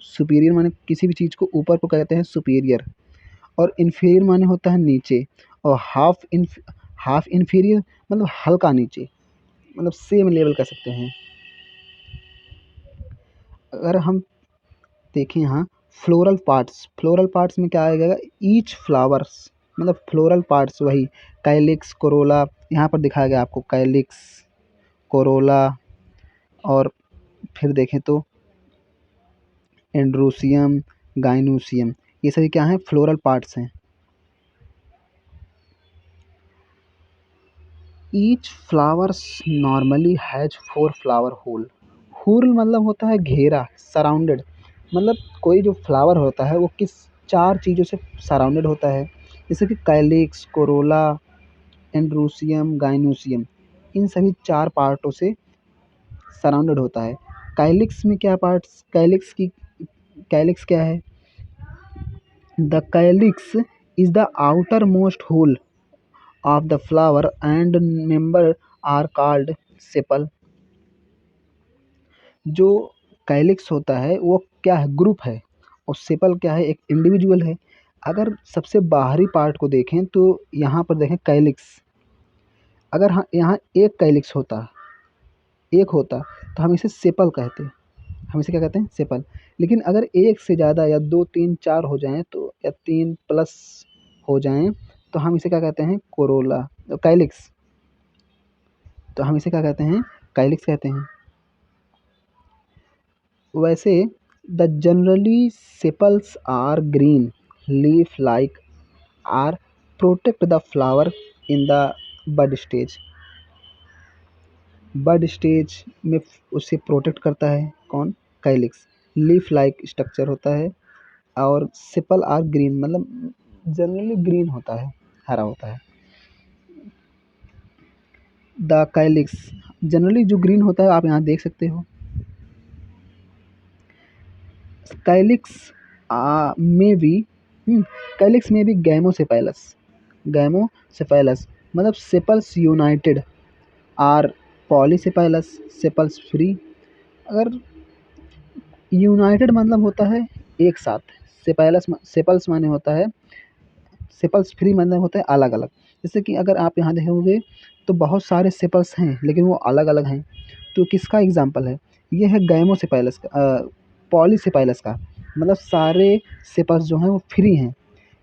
सुपीरियर माने किसी भी चीज़ को ऊपर को कहते हैं सुपीरियर, और इन्फीरियर माने होता है नीचे, और हाफ इन्फीरियर मतलब हल्का नीचे, मतलब सेम लेवल कह सकते हैं। अगर हम देखें यहाँ फ्लोरल पार्ट्स में क्या आएगा, ईच फ्लावर्स मतलब फ्लोरल पार्ट्स वही कैलिक्स कोरोला, यहाँ पर दिखाया गया आपको कैलिक्स कोरोला, और फिर देखें तो एंड्रोसियम गाइनोसियम, ये सभी क्या हैं, फ्लोरल पार्ट्स हैं। Each flowers normally has 4 flower whorl मतलब होता है घेरा, सराउंडेड, मतलब कोई जो फ्लावर होता है वो किस 4 चीज़ों से सराउंडेड होता है, जैसे कि कैलिक्स कोरोला एंड्रोसियम गाइनोसियम, इन सभी 4 पार्टों से सराउंडेड होता है। कैलिक्स में क्या पार्ट्स, कैलिक्स क्या है, the calyx is the outer most whorl of the flower and member are called sepal. जो कैलिक्स होता है वो क्या है, ग्रुप है, और सेपल क्या है, एक इंडिविजुअल है। अगर सबसे बाहरी पार्ट को देखें तो यहाँ पर देखें कैलिक्स, अगर यहाँ एक कैलिक्स होता, एक होता, तो हम इसे सेपल कहते, हम इसे क्या कहते हैं, सेपल। लेकिन अगर एक से ज़्यादा या 2 3 4 हो जाएं तो, या 3 प्लस हो जाएं, तो हम इसे क्या कहते हैं, कोरोला कैलिक्स, तो हम इसे क्या कहते हैं, कैलिक्स कहते हैं। वैसे the generally sepals are green leaf like are protect the flower in the bud stage, bud stage में उसे प्रोटेक्ट करता है कौन, कैलिक्स। लीफ लाइक स्ट्रक्चर होता है, और सेपल आर ग्रीन मतलब जनरली ग्रीन होता है, हरा होता है। द कैलिक्स जनरली जो ग्रीन होता है आप यहाँ देख सकते हो। कैलिक्स में भी कैलिक्स में भी गैमोसेफालस मतलब sepals united or polysepalous sepals free. अगर यूनाइटेड मतलब होता है एक साथ, सेपल्स माने होता है, सेपल्स फ्री मतलब होता है अलग अलग। जैसे कि अगर आप यहाँ देखोगे तो बहुत सारे सेपल्स हैं लेकिन वो अलग अलग हैं, तो किसका एग्जाम्पल है, ये है गैमोसेफालस का, पॉलीसेफालस का, मतलब सारे सेपल्स जो हैं वो फ्री हैं।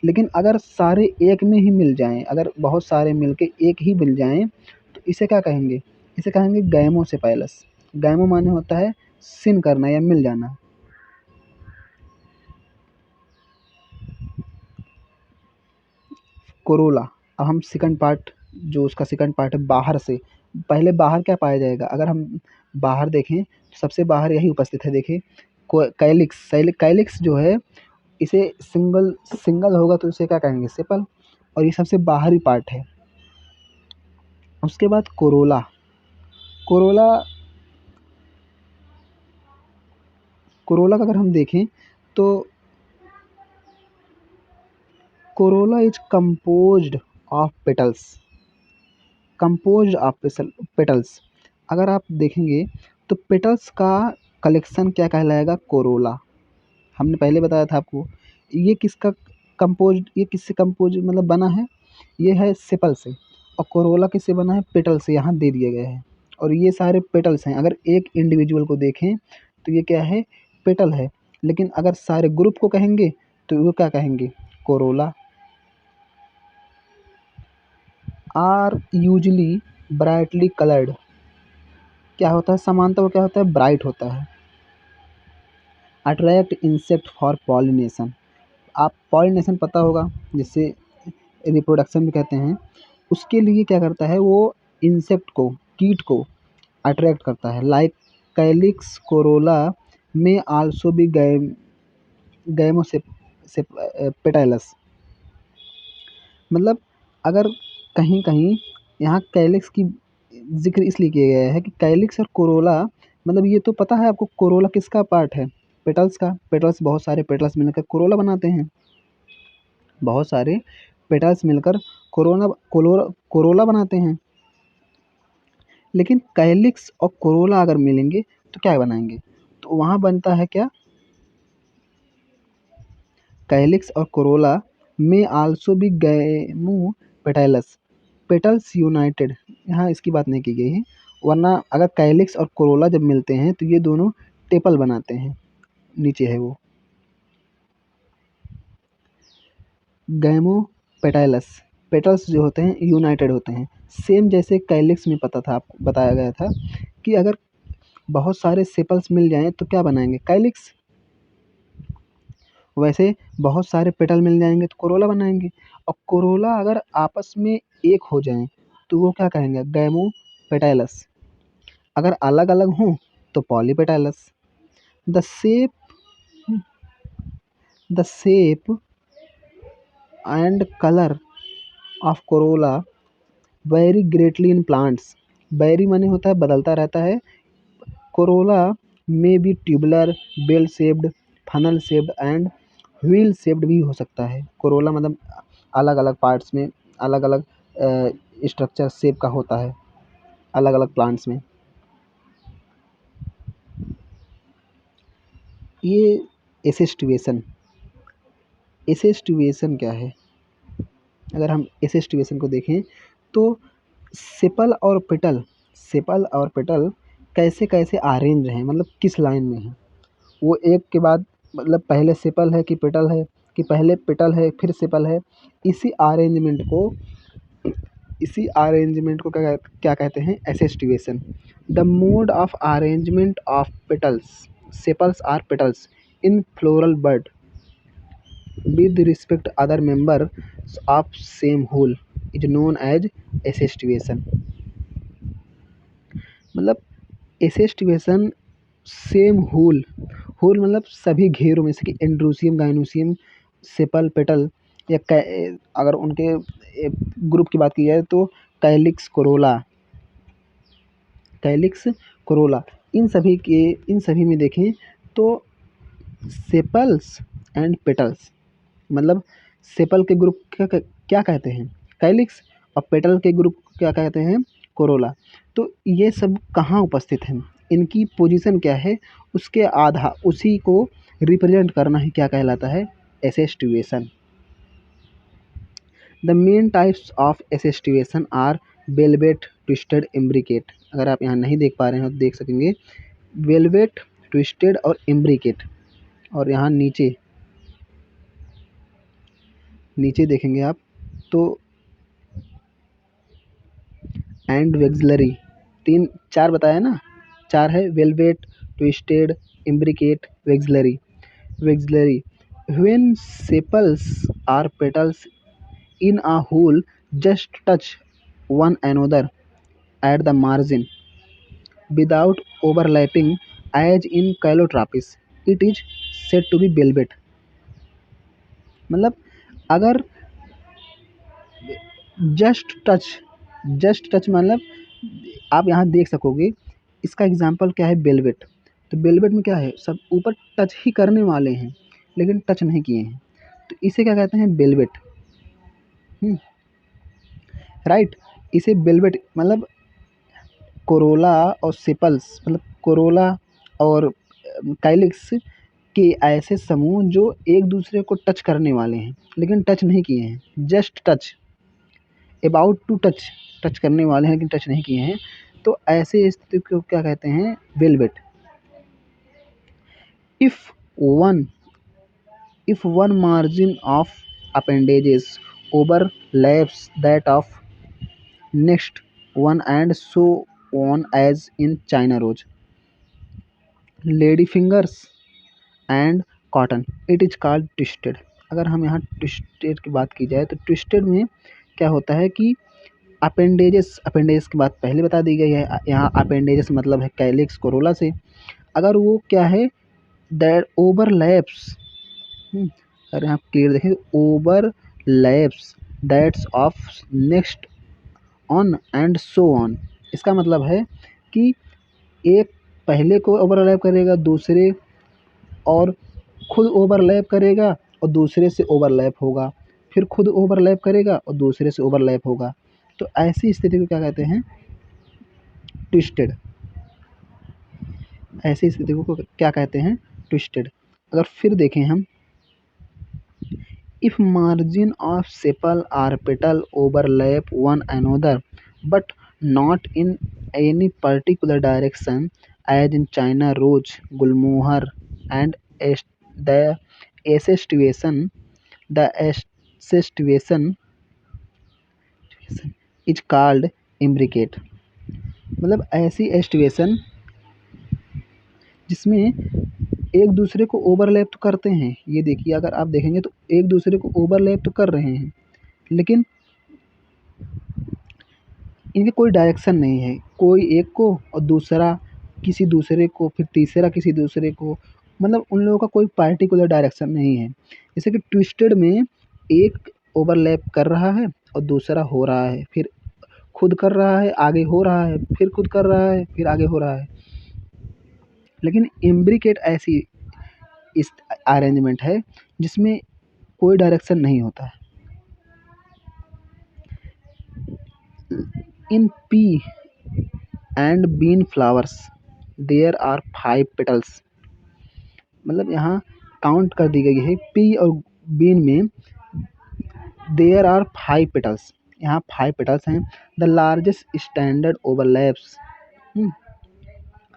लेकिन अगर सारे एक में ही मिल जाएं, अगर बहुत सारे मिलके एक ही मिल जाएं, तो इसे क्या कहेंगे, इसे कहेंगे गैमोसेफालस। गैमो माने होता है सिन करना या मिल जाना। कोरोला, अब हम सेकंड पार्ट, जो उसका सेकंड पार्ट है बाहर से, पहले बाहर क्या पाया जाएगा, अगर हम बाहर देखें तो सबसे बाहर यही उपस्थित है, देखिए कैलिक्स, कैलिक्स जो है इसे सिंगल सिंगल होगा तो इसे क्या कहेंगे, सेपल, और ये सबसे बाहरी पार्ट है। उसके बाद कोरोला, कोरोला कोरोला का अगर हम देखें तो Corolla is composed of petals. अगर आप देखेंगे तो पेटल्स का कलेक्शन क्या कहलाएगा, कोरोला। हमने पहले बताया था आपको, ये किसका ये किससे कंपोज मतलब बना है, ये है सेपल से, और कोरोला किससे बना है, पेटल से, यहाँ दे दिए गए हैं। और ये सारे पेटल्स हैं, अगर एक इंडिविजुअल को देखें तो ये क्या है, पेटल है। लेकिन अगर सारे ग्रुप को कहेंगे तो वो क्या कहेंगे, corolla. Are usually brightly coloured, क्या होता है, सामान्यतः वो क्या होता है, ब्राइट होता है। अट्रैक्ट इंसेक्ट फॉर पॉलिनेशन, आप पॉलिनेशन पता होगा जिससे रिप्रोडक्शन भी कहते हैं, उसके लिए क्या करता है वो, इंसेक्ट को, कीट को अट्रैक्ट करता है। लाइक कैलिक्स कोरोला में आल्सो भी पेटाइलस, मतलब अगर कहीं कहीं यहाँ कैलिक्स की जिक्र इसलिए किया गया है कि कैलिक्स और कोरोला, मतलब ये तो पता है आपको, कोरोला किसका पार्ट है, पेटल्स का। पेटल्स, बहुत सारे पेटल्स मिलकर कोरोला बनाते हैं, बहुत सारे पेटल्स मिलकर कोरोला बनाते हैं। लेकिन कैलिक्स और कोरोला अगर मिलेंगे तो क्या बनाएंगे, तो वहाँ बनता है क्या, कैलिक्स और corolla may also be gamopetalous, petals united, यहाँ इसकी बात नहीं की गई है, वरना अगर कैलिक्स और कोरोला जब मिलते हैं तो ये दोनों टेपल बनाते हैं, नीचे है वो। गैमो पेटैलस, पेटल्स जो होते हैं यूनाइटेड होते हैं। सेम जैसे कैलिक्स में पता था, आपको बताया गया था कि अगर बहुत सारे सेपल्स मिल जाएं तो क्या बनाएंगे, कैलिक्स। वैसे बहुत सारे पेटल मिल जाएंगे तो कोरोला बनाएंगे, और कोरोला अगर आपस में एक हो जाएं तो वो क्या कहेंगे, गैमो पेटैलस। अगर अलग अलग हों तो polypetalous. The shape the shape and colour of corolla very greatly in plants. Very माने होता है बदलता रहता है। कोरोला में be tubular, bell shaped, funnel shaped and wheel shaped भी हो सकता है। कोरोला मतलब अलग अलग पार्ट्स में अलग अलग स्ट्रक्चर शेप का होता है अलग अलग प्लांट्स में। ये एसेस्टिवेशन, एसेस्टिवेशन क्या है, अगर हम एसेस्टिवेशन को देखें तो सेपल और पेटल, सेपल और पेटल कैसे कैसे अरेंज हैं, मतलब किस लाइन में हैं, वो एक के बाद मतलब पहले सेपल है कि पेटल है, कि पहले पेटल है फिर सेपल है, इसी अरेंजमेंट को क्या क्या कहते हैं, aestivation. The mode of arrangement of petals, sepals or petals in floral bud with respect other members of same whole is known as assestivation। मतलब एसेस्टिवेशन सेम होल, होल मतलब सभी घेरों में से, कि एंड्रोसियम, गाइनोसियम, सेपल, पेटल, या अगर उनके group की बात की जाए तो कैलिक्स, कोरोला, कैलिक्स, कोरोला, इन सभी में देखें तो सेपल्स एंड पेटल्स, मतलब सेपल के ग्रुप क्या कहते हैं, कैलिक्स, और पेटल के ग्रुप क्या कहते हैं, कोरोला। तो ये सब कहाँ उपस्थित हैं, इनकी पोजीशन क्या है, उसके आधा उसी को रिप्रेजेंट करना ही क्या कहलाता है, aestivation. The main types of aestivation are valvate, twisted, imbricate. अगर आप यहाँ नहीं देख पा रहे हैं तो देख सकेंगे, वेलवेट, ट्विस्टेड और इम्ब्रिकेट। और यहाँ नीचे नीचे देखेंगे आप तो एंड वेक्सलरी, तीन चार बताया ना, चार है, valvate, twisted, imbricate, vexillary. Vexillary when sepals or petals in a whorl just touch one another at the margin without overlapping as in calotropis, it is said to be velvet। मतलब अगर just touch, just touch मतलब आप यहाँ देख सकोगे, इसका example क्या है, वेलवेट। तो वेलवेट में क्या है, सब ऊपर टच ही करने वाले हैं लेकिन टच नहीं किए हैं, तो इसे क्या कहते हैं, वेलवेट। राइट, इसे वेलवेट मतलब कोरोला और सेपल्स, मतलब कोरोला और कैलिक्स के ऐसे समूह जो एक दूसरे को टच करने वाले हैं लेकिन टच नहीं किए हैं, just touch, about to touch, touch करने वाले हैं लेकिन टच नहीं किए हैं, तो ऐसे स्थिति को क्या कहते हैं, velvet. If one if one margin of appendages overlaps that of next one and so on as in China rose, lady fingers and cotton, it is called twisted. अगर हम यहाँ ट्विस्टेड की बात की जाए तो ट्विस्टेड में क्या होता है कि अपेंडेजेस, अपेंडेजेस की बात पहले बता दी गई है, यहाँ अपेंडेजेस मतलब है कैलिक्स, कोरोला से, अगर वो क्या है, दैट ओवरलैप्स, अगर यहाँ क्लियर देखें, overlaps that's of next on and so on, इसका मतलब है कि एक पहले को ओवरलैप करेगा, दूसरे और खुद ओवरलैप करेगा और दूसरे से ओवरलैप होगा, फिर खुद ओवरलैप करेगा और दूसरे से ओवरलैप होगा, तो ऐसी स्थिति को क्या कहते हैं, ट्विस्टेड। ऐसी स्थिति को क्या कहते हैं, ट्विस्टेड। अगर फिर देखें हम if margin of sepal or petal overlap one another but not in any particular direction, as in China rose, gulmohar, and the association, the association is called imbricate. मतलब ऐसी एस्टिवेशन जिसमें एक दूसरे को ओवरलैप तो करते हैं। ये देखिए, अगर आप देखेंगे तो एक दूसरे को ओवरलैप तो कर रहे हैं, लेकिन इनके कोई डायरेक्शन नहीं है। कोई एक को और दूसरा किसी दूसरे को, फिर तीसरा किसी दूसरे को, मतलब उन लोगों का कोई पार्टिकुलर डायरेक्शन नहीं है। जैसे कि ट्विस्टेड में एक ओवरलैप कर रहा है और दूसरा हो रहा है, फिर खुद कर रहा है, आगे हो रहा है, फिर खुद कर रहा है, फिर आगे हो रहा है। लेकिन इम्ब्रिकेट ऐसी इस अरेंजमेंट है जिसमें कोई डायरेक्शन नहीं होता है। In pea and bean flowers there are 5 petals. मतलब यहाँ काउंट कर दी गई है, पी और बीन में देयर आर 5 पेटल्स, यहाँ 5 पेटल्स हैं। The largest standard overlaps,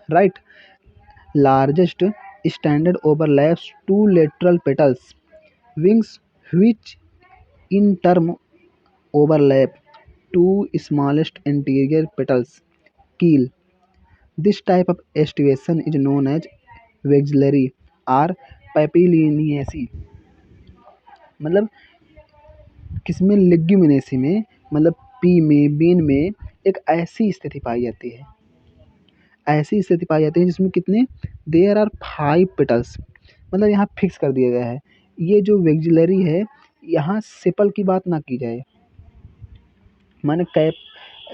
right, largest standard overlaps 2 lateral petals, wings, which in turn overlap 2 smallest anterior petals, keel. This type of estivation is known as vexillary or papilionaceae। मतलब किसमें, Leguminosae में, मतलब P में, been में एक ऐसी स्थिति पाई जाती है, ऐसी स्थिति पाई जाती है जिसमें कितने, देयर आर 5 पेटल्स। मतलब यहाँ फिक्स कर दिया गया है, ये जो वेक्सिलरी है, यहाँ सेपल की बात ना की जाए, माने कैप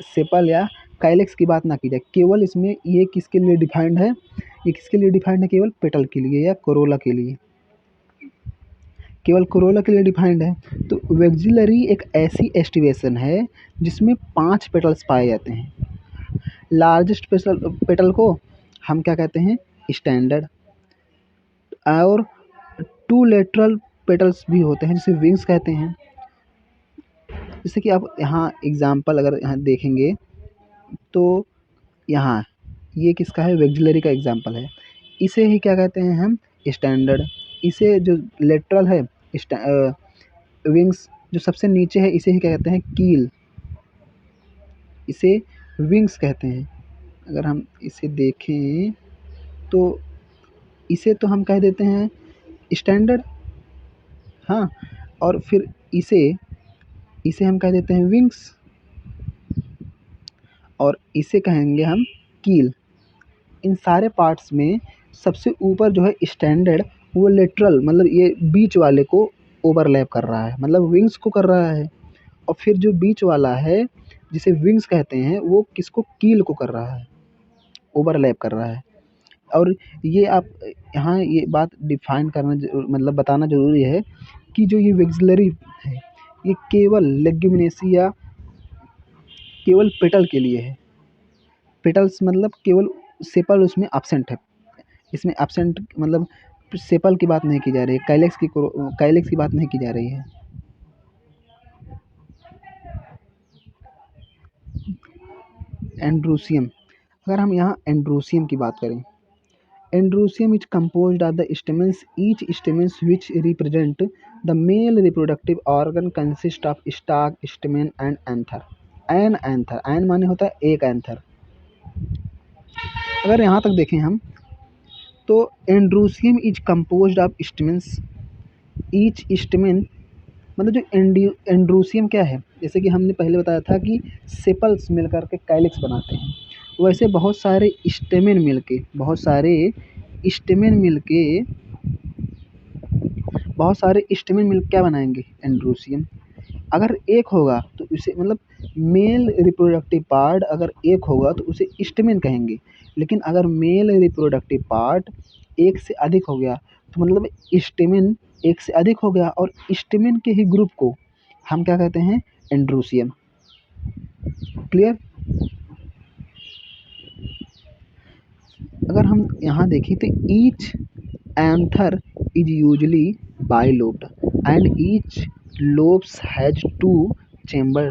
सेपल या काइलेक्स की बात ना की जाए। केवल इसमें ये किसके लिए डिफाइंड है, ये किसके लिए डिफाइंड है, केवल पेटल के लिए या कोरोला के लिए, केवल कोरोला के लिए डिफाइंड है। तो वेक्सिलरी एक ऐसी एस्टिवेशन है जिसमें 5 पेटल्स पाए जाते हैं। लार्जेस्ट पेटल को हम क्या कहते हैं, स्टैंडर्ड, और 2 लेटरल पेटल्स भी होते हैं जिसे विंग्स कहते हैं। जैसे कि आप यहाँ एग्जाम्पल अगर यहाँ देखेंगे तो यहाँ ये किसका है, वेक्सिलरी का एग्जाम्पल है। इसे ही क्या कहते हैं हम, स्टैंडर्ड। इसे जो लेटरल है, विंग्स जो सबसे नीचे है, इसे ही क्या कहते हैं, कील, इसे विंग्स कहते हैं। अगर हम इसे देखें तो इसे तो हम कह देते हैं स्टैंडर्ड, हाँ, और फिर इसे हम कह देते हैं विंग्स, और इसे कहेंगे हम कील। इन सारे पार्ट्स में सबसे ऊपर जो है स्टैंडर्ड, वो लेटरल, मतलब ये बीच वाले को ओवरलैप कर रहा है, मतलब विंग्स को कर रहा है। और फिर जो बीच वाला है जिसे विंग्स कहते हैं, वो किसको, कील को कर रहा है, ओवरलैप कर रहा है। और ये आप यहाँ ये बात डिफाइन करना मतलब बताना ज़रूरी है कि जो ये वेक्सिलरी है, ये केवल लेग्यूमिनेसी या केवल पेटल के लिए है। पेटल्स मतलब केवल सेपल उसमें एब्सेंट है, इसमें एब्सेंट मतलब सेपल की बात नहीं की जा रही है, काइलेक्स की बात नहीं की जा रही है। एंड्रोसियम, अगर हम यहाँ एंड्रोसियम की बात करें, androecium is composed of the stamens, each stamens which represent the male reproductive organ consist of stalk, stamen and anther। An anther, an माने होता है एक एंथर। अगर यहाँ तक देखें हम तो androecium is composed of stamens, each stamen, मतलब जो एंड्रोसियम क्या है, जैसे कि हमने पहले बताया था कि सेपल्स मिलकर के काइलेक्स बनाते हैं, वैसे बहुत सारे स्टेमेन मिलके, क्या बनाएंगे, एंड्रोसियम। अगर एक होगा तो उसे, मतलब मेल रिप्रोडक्टिव पार्ट अगर एक होगा तो उसे स्टेमेन कहेंगे, लेकिन अगर मेल रिप्रोडक्टिव पार्ट एक से अधिक हो गया तो मतलब स्टेमेन एक से अधिक हो गया, और स्टेमेन के ही ग्रुप को हम क्या कहते हैं, एंड्रोसियम। क्लियर। अगर हम यहाँ देखें तो each anther is usually bilobed, and each lobes has 2 chamber.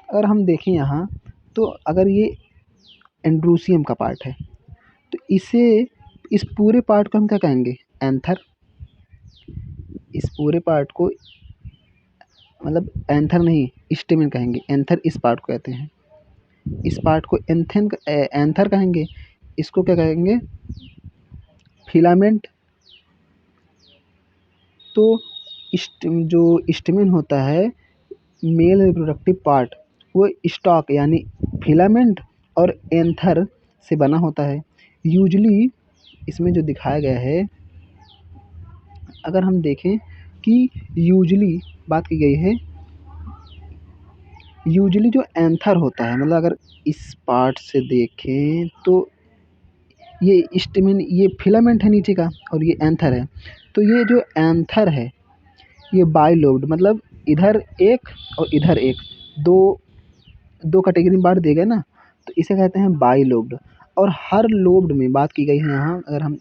अगर हम देखें यहाँ, तो अगर ये एंड्रोसियम का पार्ट है, तो इस पूरे पार्ट को हम क्या कहेंगे? एंथर। इस पूरे पार्ट को मतलब एंथर नहीं, स्टेमेन कहेंगे। एंथर इस पार्ट को कहते हैं। इस पार्ट को एंथर कहेंगे। इसको क्या कहेंगे? फिलामेंट। तो जो स्टेमेन होता है, मेल रिप्रोडक्टिव पार्ट, वो स्टॉक यानी फिलामेंट और एंथर से बना होता है। यूजली इसमें जो दिखाया गया है, अगर हम देखें कि यूजली बात की गई है, यूजली जो एंथर होता है, मतलब अगर इस पार्ट से देखें तो ये स्टेमेन, ये फिलामेंट है नीचे का और ये एंथर है। तो ये जो एंथर है, ये बाइलोब्ड, मतलब इधर एक और इधर एक, दो कैटेगरी में बांट दिए गए ना, तो इसे कहते हैं बाइलोब्ड। और हर लोब्ड में बात की गई है, यहाँ अगर हम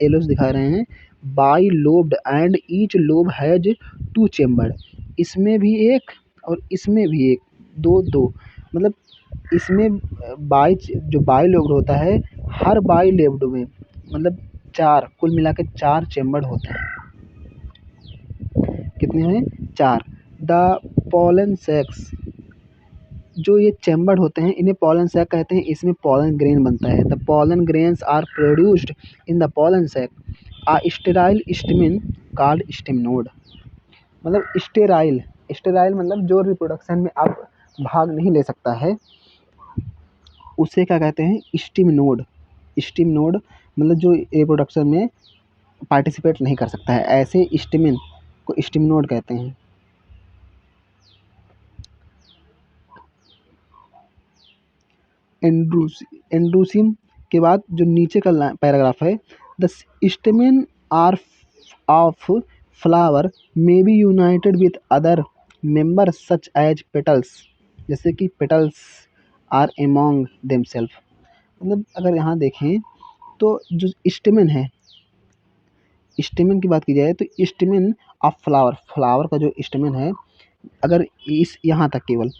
एलोस दिखा रहे हैं, bilobed and each lobe has 2 chamber. इसमें भी एक और इसमें भी एक, दो दो, मतलब इसमें जो बाइलोब्ड होता है, हर बाइलोब्ड में मतलब 4, कुल मिला के 4 चेम्बर होते हैं। कितने हैं? 4। द पॉलन सैक्स, जो ये चैम्बर्ड होते हैं, इन्हें पॉलन सैक कहते हैं। इसमें पॉलन ग्रेन बनता है। The pollen grains are produced in the pollen sac. A sterile stamen called staminode. मतलब स्टेराइल मतलब जो रिप्रोडक्शन में अब भाग नहीं ले सकता है, उसे क्या कहते हैं? स्टेमनोड। स्टेमनोड मतलब जो रिप्रोडक्शन में पार्टिसिपेट नहीं कर सकता है, ऐसे स्टेमिन को स्टेमनोड कहते हैं। एंड्रोसियम के बाद जो नीचे का पैराग्राफ है, the stamen are of flower may be united with other member such as petals, जैसे कि पेटल्स आर एमोंग देमसेल्फ। मतलब अगर यहाँ देखें तो जो स्टेमेन है, स्टेमेन की बात की जाए तो स्टेमेन ऑफ फ्लावर का जो स्टेमेन है, अगर इस यहाँ तक केवल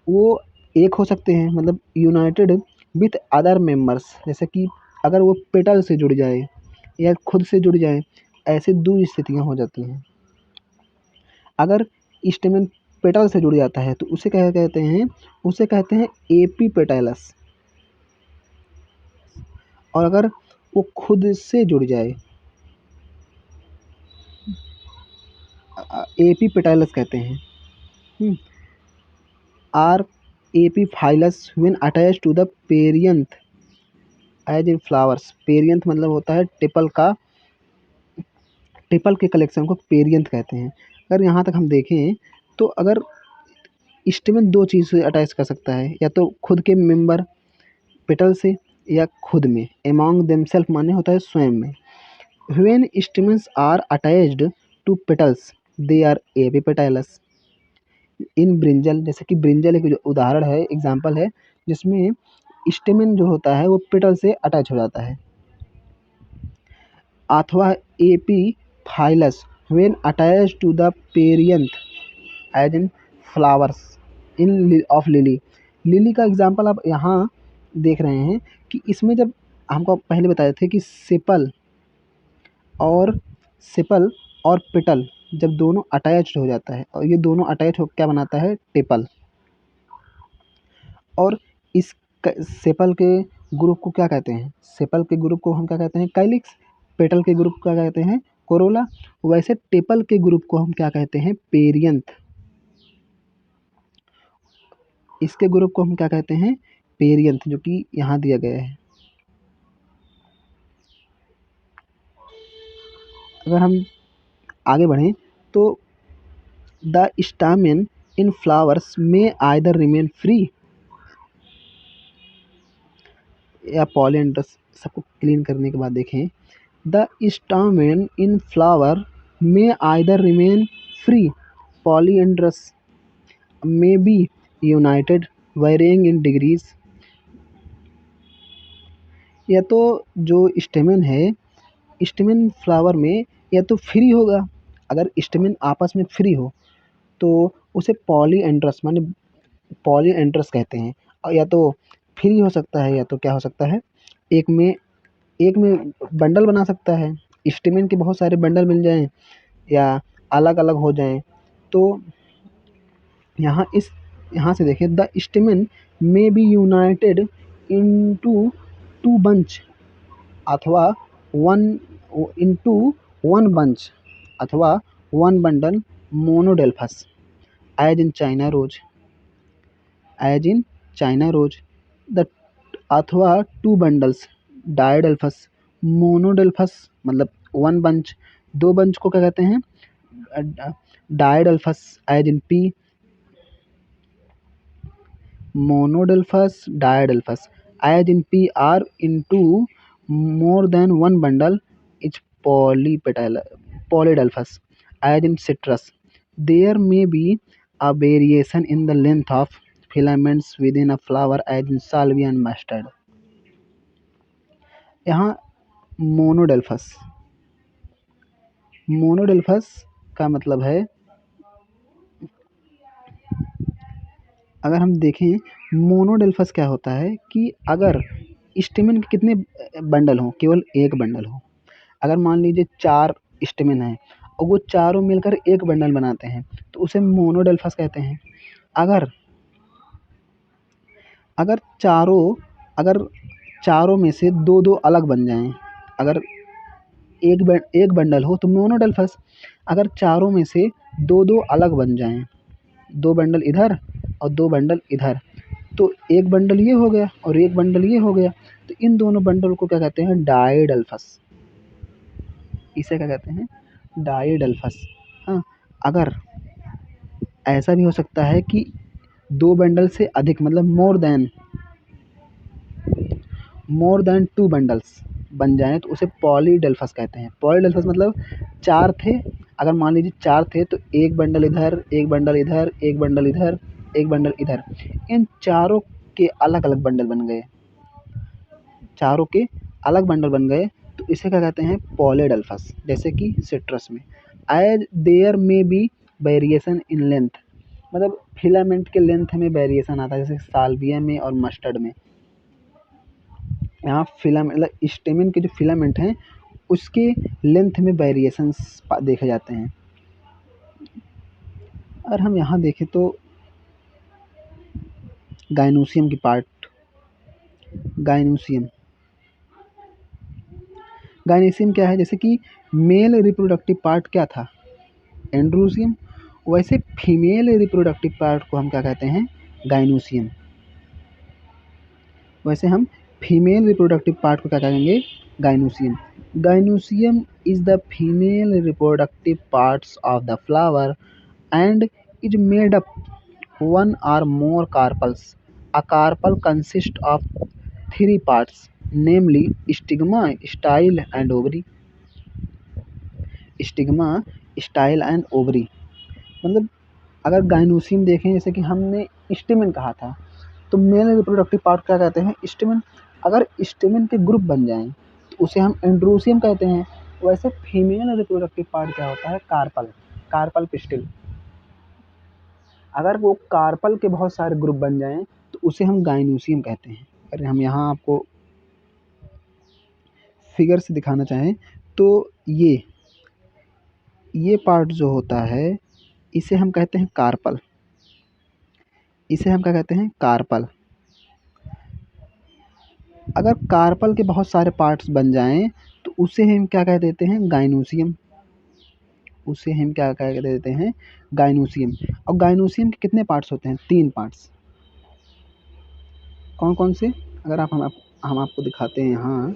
वो एक हो सकते हैं, मतलब यूनाइटेड विथ अदर मेंबर्स, जैसे कि अगर वो पेटल से जुड़ जाए या खुद से जुड़ जाए, ऐसे 2 स्थितियाँ हो जाती हैं। अगर स्टेमेन पेटल से जुड़ जाता है तो उसे क्या कहते हैं? उसे कहते हैं एपीपेटाइलस। और अगर वो खुद से जुड़ जाए, एपीपेटाइलस कहते हैं। Or epiphyllous when attached to the perianth as in flowers. Perianth मतलब होता है टिपल के कलेक्शन को पेरियंथ कहते हैं। अगर यहाँ तक हम देखें तो अगर स्टेमेन 2 चीज़ से अटैच कर सकता है, या तो खुद के मेंबर पेटल से या खुद में। एमॉन्ग देमसेल्फ माने होता है स्वयं में। When stamens are attached to petals they are epipetalous. In brinjal, जैसे कि ब्रिंजल एक जो उदाहरण है, एग्जाम्पल है, जिसमें स्टेमेन जो होता है वो पेटल से अटैच हो जाता है। अथवा epiphyllous when attached to the perianth as in flowers in of lily. Lily का एग्जाम्पल आप यहाँ देख रहे हैं कि इसमें जब हमको पहले बताए थे कि और सेपल और पेटल जब दोनों अटैच्ड हो जाता है, और ये दोनों अटैच हो क्या बनाता है? टेपल। और इस सेपल के ग्रुप को क्या कहते हैं? सेपल के ग्रुप को हम क्या कहते हैं? काइलिक्स। पेटल के ग्रुप को क्या कहते हैं? कोरोला। वैसे टेपल के ग्रुप को हम क्या कहते हैं? पेरियंथ। इसके ग्रुप को हम क्या कहते हैं? पेरियंथ, जो कि यहाँ दिया गया है। अगर हम आगे बढ़ें तो द स्टामेन इन फ्लावर्स में आइदर रिमेन फ्री या पॉलिएंड्रस। सबको क्लीन करने के बाद देखें, द स्टामेन इन फ्लावर में either remain free polyandrous may be united varying in degrees. या तो जो स्टेमेन है, स्टेमेन फ्लावर में या तो फ्री होगा, अगर स्टेमिन आपस में फ्री हो तो उसे पॉलीएंड्रस माने पॉलीएंड्रस कहते हैं। और या तो फ्री हो सकता है या तो क्या हो सकता है, एक में एक में बंडल बना सकता है, स्टेमिन के बहुत सारे बंडल मिल जाएँ या अलग-अलग हो जाएँ। तो यहाँ से देखिए, the stamen may be united into two bunch अथवा वन इनटू वन बंच अथवा one bundle monadelphous as in china rose the अथवा टू बंडल्स डायडेल्फस मोनोडेल्फस मतलब वन बंच, दो बंच को क्या कहते हैं, diadelphous as in pea, monodelphous diadelphous as in p are into more than one bundle is polydelphous as in citrus. There may be a variation in the length of filaments within a flower as in salvia and mustard. यहाँ मोनोडेल्फस, मोनोडेल्फस का मतलब है, अगर हम देखें मोनोडेल्फस क्या होता है कि अगर स्टेमिन के कितने बंडल हों, केवल एक बंडल हो। अगर मान लीजिए 4 स्टेमिन हैं और वो चारों मिलकर एक बंडल बनाते हैं तो उसे मोनोडेल्फस कहते हैं। अगर अगर चारों अगर चारों में से 2-2 अलग बन जाएँ, अगर एक बंडल हो तो मोनोडेल्फस, अगर चारों में से 2-2 अलग बन जाएँ, 2 बंडल इधर और 2 बंडल इधर, तो एक बंडल ये हो गया और एक बंडल ये हो गया, तो इन दोनों बंडल को क्या कहते हैं, डायडेल्फस। इसे क्या कहते हैं, डायडेल्फस। हाँ, अगर ऐसा भी हो सकता है कि 2 बंडल से अधिक मतलब मोर देन 2 बंडल्स बन जाएँ तो उसे पॉलीडेल्फस कहते हैं। पॉलीडेल्फस मतलब 4 थे, अगर मान लीजिए 4 थे तो एक बंडल इधर, एक बंडल इधर, एक बंडल इधर, एक बंडल इधर, इन चारों के अलग-अलग बंडल बन गए, चारों के अलग बंडल बन गए तो इसे क्या कहते हैं, पॉलीडेल्फस। जैसे कि सिट्रस में एज देयर में बी वेरिएशन इन लेंथ, मतलब फिलामेंट के लेंथ में वेरिएशन आता है, जैसे साल्विया में और मस्टर्ड में। यहाँ फिलामेंट मतलब स्टेमिन के जो फिलामेंट हैं उसके लेंथ में वेरिएशंस देखे जाते हैं। और हम यहाँ देखें तो गाइनोसियम की पार्ट, गाइनोसियम क्या है, जैसे कि मेल रिप्रोडक्टिव पार्ट क्या था, एंड्रोसियम, वैसे फीमेल रिप्रोडक्टिव पार्ट को हम क्या कहते हैं, गाइनोसियम। वैसे हम फीमेल रिप्रोडक्टिव पार्ट को क्या कहेंगे, gynoecium. Gynoecium is the female reproductive parts of the flower and is made up one or more carpels. A carpel consists of 3 parts, namely stigma, style and ovary. Stigma, style and ovary, मतलब अगर gynoecium देखें, जैसे कि हमने stamen कहा था, तो male reproductive part क्या कहते हैं, स्टेमेन। अगर स्टेमेन के ग्रुप बन जाएं तो उसे हम एंड्रोसियम कहते हैं। वैसे फीमेल रिप्रोडक्टिव पार्ट क्या होता है, कार्पल, कार्पल पिस्टिल। अगर वो कार्पल के बहुत सारे ग्रुप बन जाएँ तो उसे हम गाइनोसियम कहते हैं। अगर हम यहाँ आपको फिगर से दिखाना चाहें तो ये पार्ट जो होता है इसे हम कहते हैं कार्पल, इसे हम क्या कहते हैं, कार्पल। अगर कार्पल के बहुत सारे पार्ट्स बन जाएँ तो उसे हम क्या कह देते हैं, गाइनोसियम। उसे हम क्या कह देते हैं, गाइनोसियम। और गाइनोसियम के कितने पार्ट्स होते हैं, 3 पार्ट्स। कौन-कौन से, अगर हम आपको दिखाते हैं यहाँ,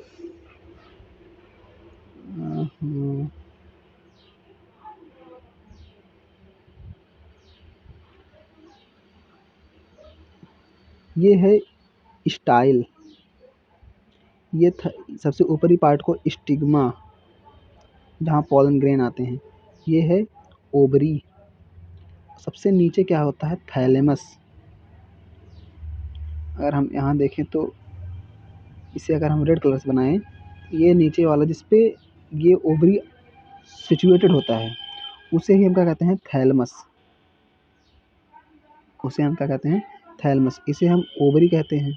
ये है स्टाइल, ये सबसे ऊपरी पार्ट को स्टिग्मा, जहाँ पॉलन ग्रेन आते हैं, ये है ओवरी, सबसे नीचे क्या होता है, थैलेमस। अगर हम यहाँ देखें तो इसे अगर हम रेड कलर से बनाएं, ये नीचे वाला जिस पे ये ओवरी सिचुएटेड होता है उसे ही हम क्या कहते हैं, थैलमस। उसे हम क्या कहते हैं, थैलमस। इसे हम ओवरी कहते हैं।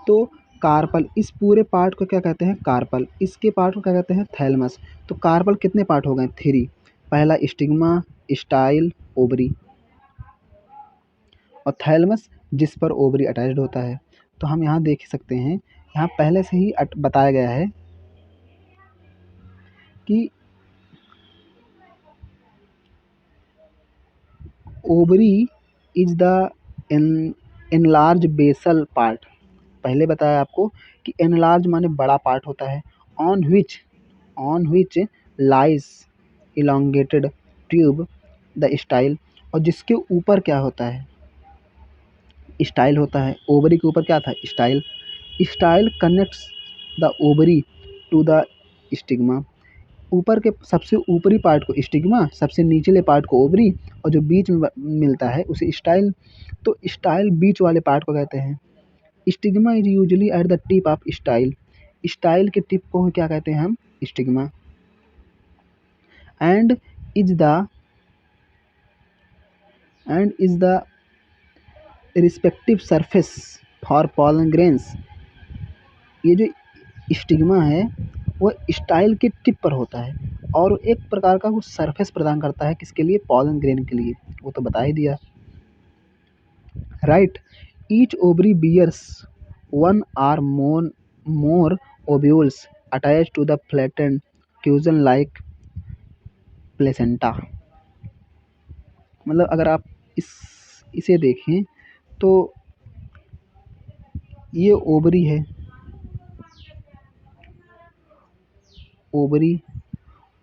तो कार्पल, इस पूरे पार्ट को क्या कहते हैं, कार्पल। इसके पार्ट को क्या कहते हैं, थैलमस। तो कार्पल कितने पार्ट हो गए, 3। पहला स्टिग्मा, स्टाइल, ओवरी, और थैलमस जिस पर ओवरी अटैच्ड होता है। तो हम यहाँ देख सकते हैं, यहाँ पहले से ही बताया गया है कि ovary is the enlarge basal part. पहले बताया आपको कि एनलार्ज माने बड़ा पार्ट होता है। On which lies elongated tube the style, और जिसके ऊपर क्या होता है, स्टाइल होता है। ओवरी के ऊपर क्या था, style. Style connects the ovary to the stigma. ऊपर के सबसे ऊपरी पार्ट को स्टिग्मा, सबसे निचले पार्ट को ओवरी, और जो बीच में मिलता है उसे स्टाइल। तो स्टाइल बीच वाले पार्ट को कहते हैं। Stigma is usually at the tip of style. Style के टिप को क्या कहते हैं हम, stigma. And is the respective surface for pollen grains. ये जो स्टिग्मा है वो स्टाइल के टिप पर होता है और एक प्रकार का वो सरफेस प्रदान करता है, किसके लिए, पॉलन ग्रेन के लिए। वो तो बता ही दिया, right. Each ovary bears 1 or more ovules attached to the flattened cushion like placenta. मतलब अगर आप इसे देखें तो ये ओवरी है, ओवरी।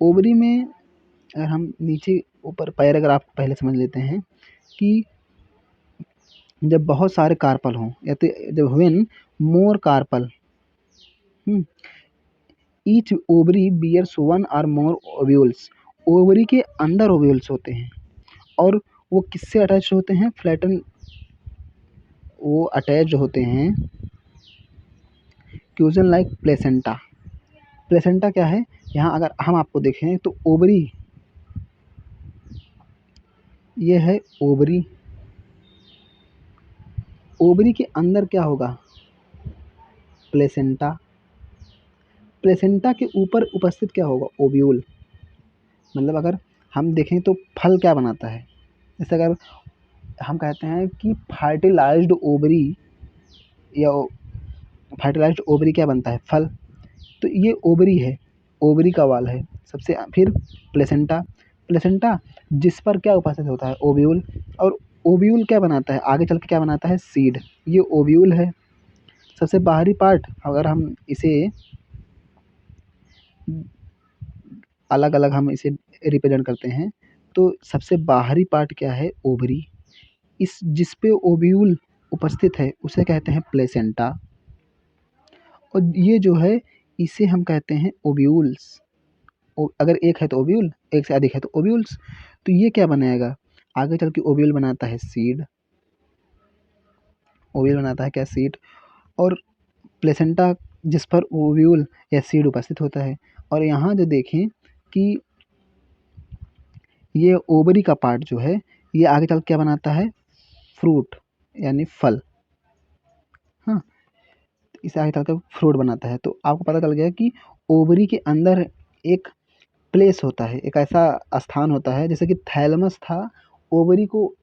ओवरी में अगर हम नीचे ऊपर पैराग्राफ पहले समझ लेते हैं कि जब बहुत सारे कार्पल हों, या तो जब when more carpel, each ovary bears 1 or more ovules. ओवरी के अंदर ओव्यूल्स होते हैं और वो किससे अटैच होते हैं, फ्लैटन, वो अटैच होते हैं क्यूजन लाइक प्लेसेंटा। प्लेसेंटा क्या है, यहाँ अगर हम आपको देखें तो ओवरी, ये है ओवरी। ओवरी के अंदर क्या होगा, प्लेसेंटा। प्लेसेंटा के ऊपर उपस्थित क्या होगा, ओव्यूल। मतलब अगर हम देखें तो फल क्या बनाता है, जैसे अगर हम कहते हैं कि फर्टिलाइज्ड ओवरी, या फर्टिलाइज्ड ओवरी क्या बनता है, फल। तो ये ओवरी है, ओवरी का वाल है सबसे। फिर प्लेसेंटा, प्लेसेंटा जिस पर क्या उपस्थित होता है, ओव्यूल। और ओव्यूल क्या बनाता है, आगे चल के क्या बनाता है, सीड। ये ओव्यूल है। सबसे बाहरी पार्ट, अगर हम इसे अलग अलग हम इसे रिप्रेजेंट करते हैं तो सबसे बाहरी पार्ट क्या है, ओवरी। इस जिस पे ओव्यूल उपस्थित है उसे कहते हैं प्लेसेंटा। और ये जो है इसे हम कहते हैं ओव्यूल्स। अगर एक है तो ओव्यूल, एक से अधिक है तो ओव्यूल्स। तो ये क्या बनाएगा, आगे चल के ओव्यूल बनाता है सीड। ओव्यूल बनाता है क्या, सीड। और प्लेसेंटा जिस पर ओव्यूल या सीड उपस्थित होता है। और यहाँ जो देखें कि ये ओवरी का पार्ट जो है ये आगे चल के क्या बनाता है, फ्रूट यानी फल। हाँ, इसे आगे चल कर फ्रूट बनाता है। तो आपको पता चल गया कि ओवरी के अंदर एक प्लेस होता है, एक ऐसा स्थान होता है, जैसे कि थैलमस था ओवरी को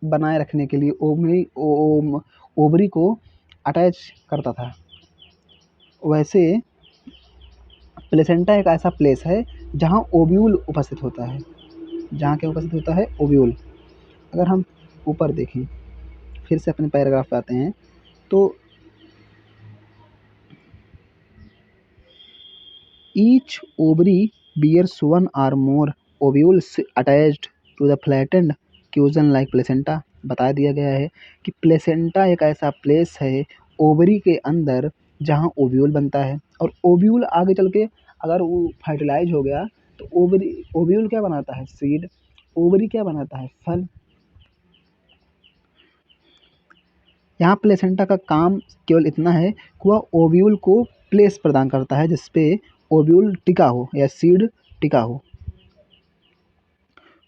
बनाए रखने के लिए, ओवरी को अटैच करता था। वैसे प्लेसेंटा एक ऐसा प्लेस है जहाँ ओव्यूल उपस्थित होता है, जहाँ क्या उपस्थित होता है, ओव्यूल। अगर हम ऊपर देखें, फिर से अपने पैराग्राफ पे आते हैं तो each ovary bears 1 or more ovules attached to the flattened cushion like placenta. बता दिया गया है कि प्लेसेंटा एक ऐसा प्लेस है ओवरी के अंदर जहाँ ओव्यूल बनता है। और ओव्यूल आगे चल के अगर वो फर्टिलाइज हो गया तो ओव्यूल क्या बनाता है, सीड। ओवरी क्या बनाता है, फल। यहाँ प्लेसेंटा का काम केवल इतना है कि वह ओव्यूल को प्लेस प्रदान करता है जिस पे ओव्यूल टिका हो या सीड टिका हो।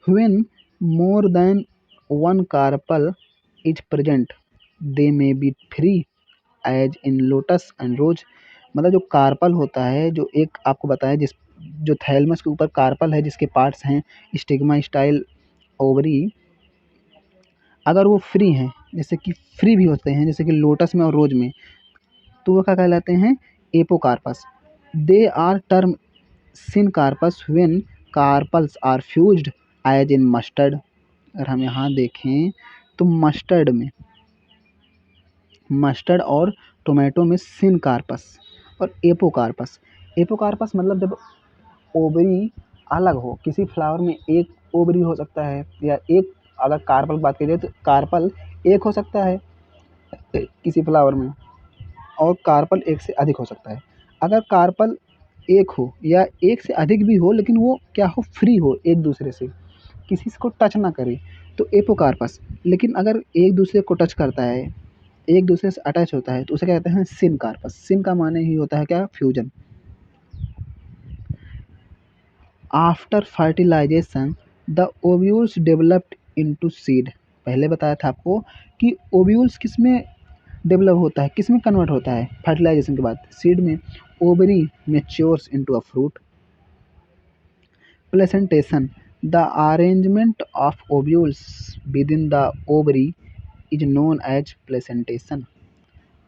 When more than one carpel is present, they may be free as in lotus and rose। मतलब जो कार्पल होता है, जो एक आपको बताया जिस जो थैलमस के ऊपर कार्पल है जिसके पार्ट्स हैं स्टिग्मा, स्टाइल, ओवरी, अगर वो फ्री हैं, जैसे कि फ्री भी होते हैं जैसे कि लोटस में और रोज में, तो वो क्या कहलाते हैं? Apocarpous. They are term syncarpous when carpels are fused as in mustard. अगर हम यहाँ देखें तो मस्टर्ड और टोमेटो में सिनकार्पस और एपोकार्पस। एपोकार्पस मतलब जब ओवरी अलग हो, किसी फ्लावर में एक ओवरी हो सकता है, या एक, अगर कार्पल की बात की जाए तो कार्पल एक हो सकता है किसी फ्लावर में, और कार्पल एक से अधिक हो सकता है। अगर कार्पल एक हो या एक से अधिक भी हो, लेकिन वो क्या हो, फ्री हो, एक दूसरे से किसी को टच ना करे, तो एपोकार्पस। लेकिन अगर एक दूसरे को टच करता है, एक दूसरे से अटैच होता है, तो उसे क्या कहते हैं? सिनकार्पस। सिन का माने ही होता है क्या? Fusion. After fertilisation the ovules developed into seed. पहले बताया था आपको कि ओव्यूल्स किस में डेवलप होता है, किस में कन्वर्ट होता है फर्टिलाइजेशन के बाद? सीड में। Ovary matures into a fruit. Placentation the arrangement of ovules within the ovary is known as placentation.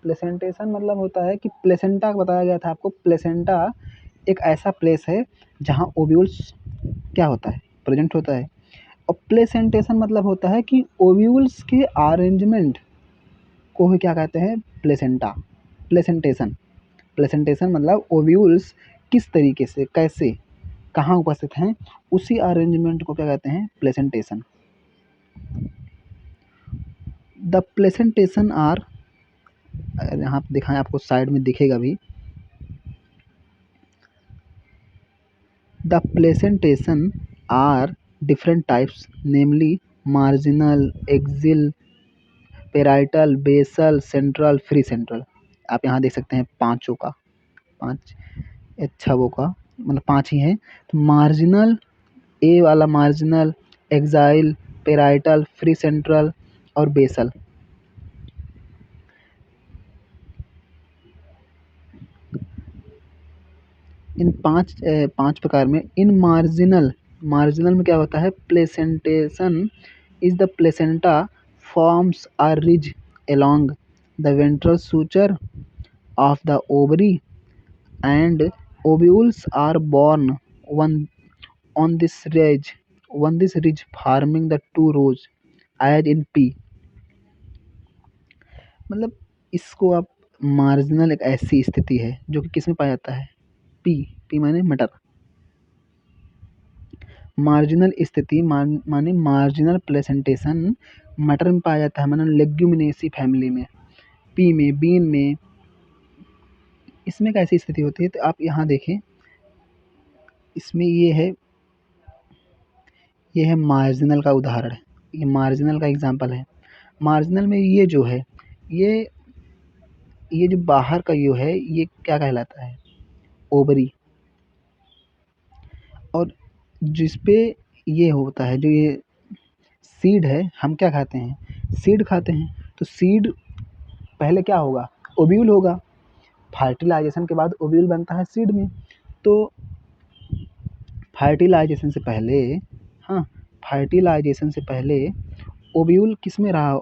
Placentation मतलब होता है कि प्लेसेंटा बताया गया था आपको। प्लेसेंटा एक ऐसा प्लेस है जहाँ ओव्यूल्स क्या होता है? प्रेजेंट होता है। और प्लेसेंटेशन मतलब होता है कि ओव्यूल्स के अरेंजमेंट को ही क्या कहते हैं? प्लेसेंटा। प्लेसेंटेशन। प्लेसेंटेशन मतलब ओव्यूल्स किस तरीके से, कैसे, कहाँ उपस्थित हैं, उसी अरेंजमेंट को क्या कहते हैं? प्लेसेंटेशन। द प्लेसेंटेशन आर, यहाँ पे दिखाएं, आपको साइड में दिखेगा भी। The placentation are different types, namely marginal, axile, parietal, basal, central, free central. आप यहाँ देख सकते हैं पांचों का, पांच छवों का, मतलब पांच ही हैं। तो मार्जिनल, ए वाला marginal, axile, parietal, free central और बेसल। इन पांच प्रकार में इन मार्जिनल में क्या होता है? Placentation is the placenta forms a ridge along the ventral suture of the ovary and ovules are born one on this ridge forming the two rows as in P। मतलब इसको आप, मार्जिनल एक ऐसी स्थिति है जो कि किस में पाया जाता है? पी माने मटर। मार्जिनल स्थिति माने मार्जिनल प्लेसेंटेशन मटर में पाया जाता है, माने लेग्यूमिनेसी फैमिली में। पी में, बीन में, इसमें कैसी स्थिति होती है? तो आप यहाँ देखें, इसमें ये है मार्जिनल का उदाहरण, ये मार्जिनल का एग्जाम्पल है। मार्जिनल में ये जो है, ये जो बाहर का यो है, ये क्या कहलाता है? ओवरी। और जिस पे ये होता है, जो ये सीड है, हम क्या खाते हैं? सीड खाते हैं। तो सीड पहले क्या होगा? ओव्यूल होगा। फर्टिलाइजेशन के बाद ओव्यूल बनता है सीड में। तो फर्टिलाइजेशन से पहले, हाँ, फर्टिलाइजेशन से पहले ओव्यूल किस में रहा?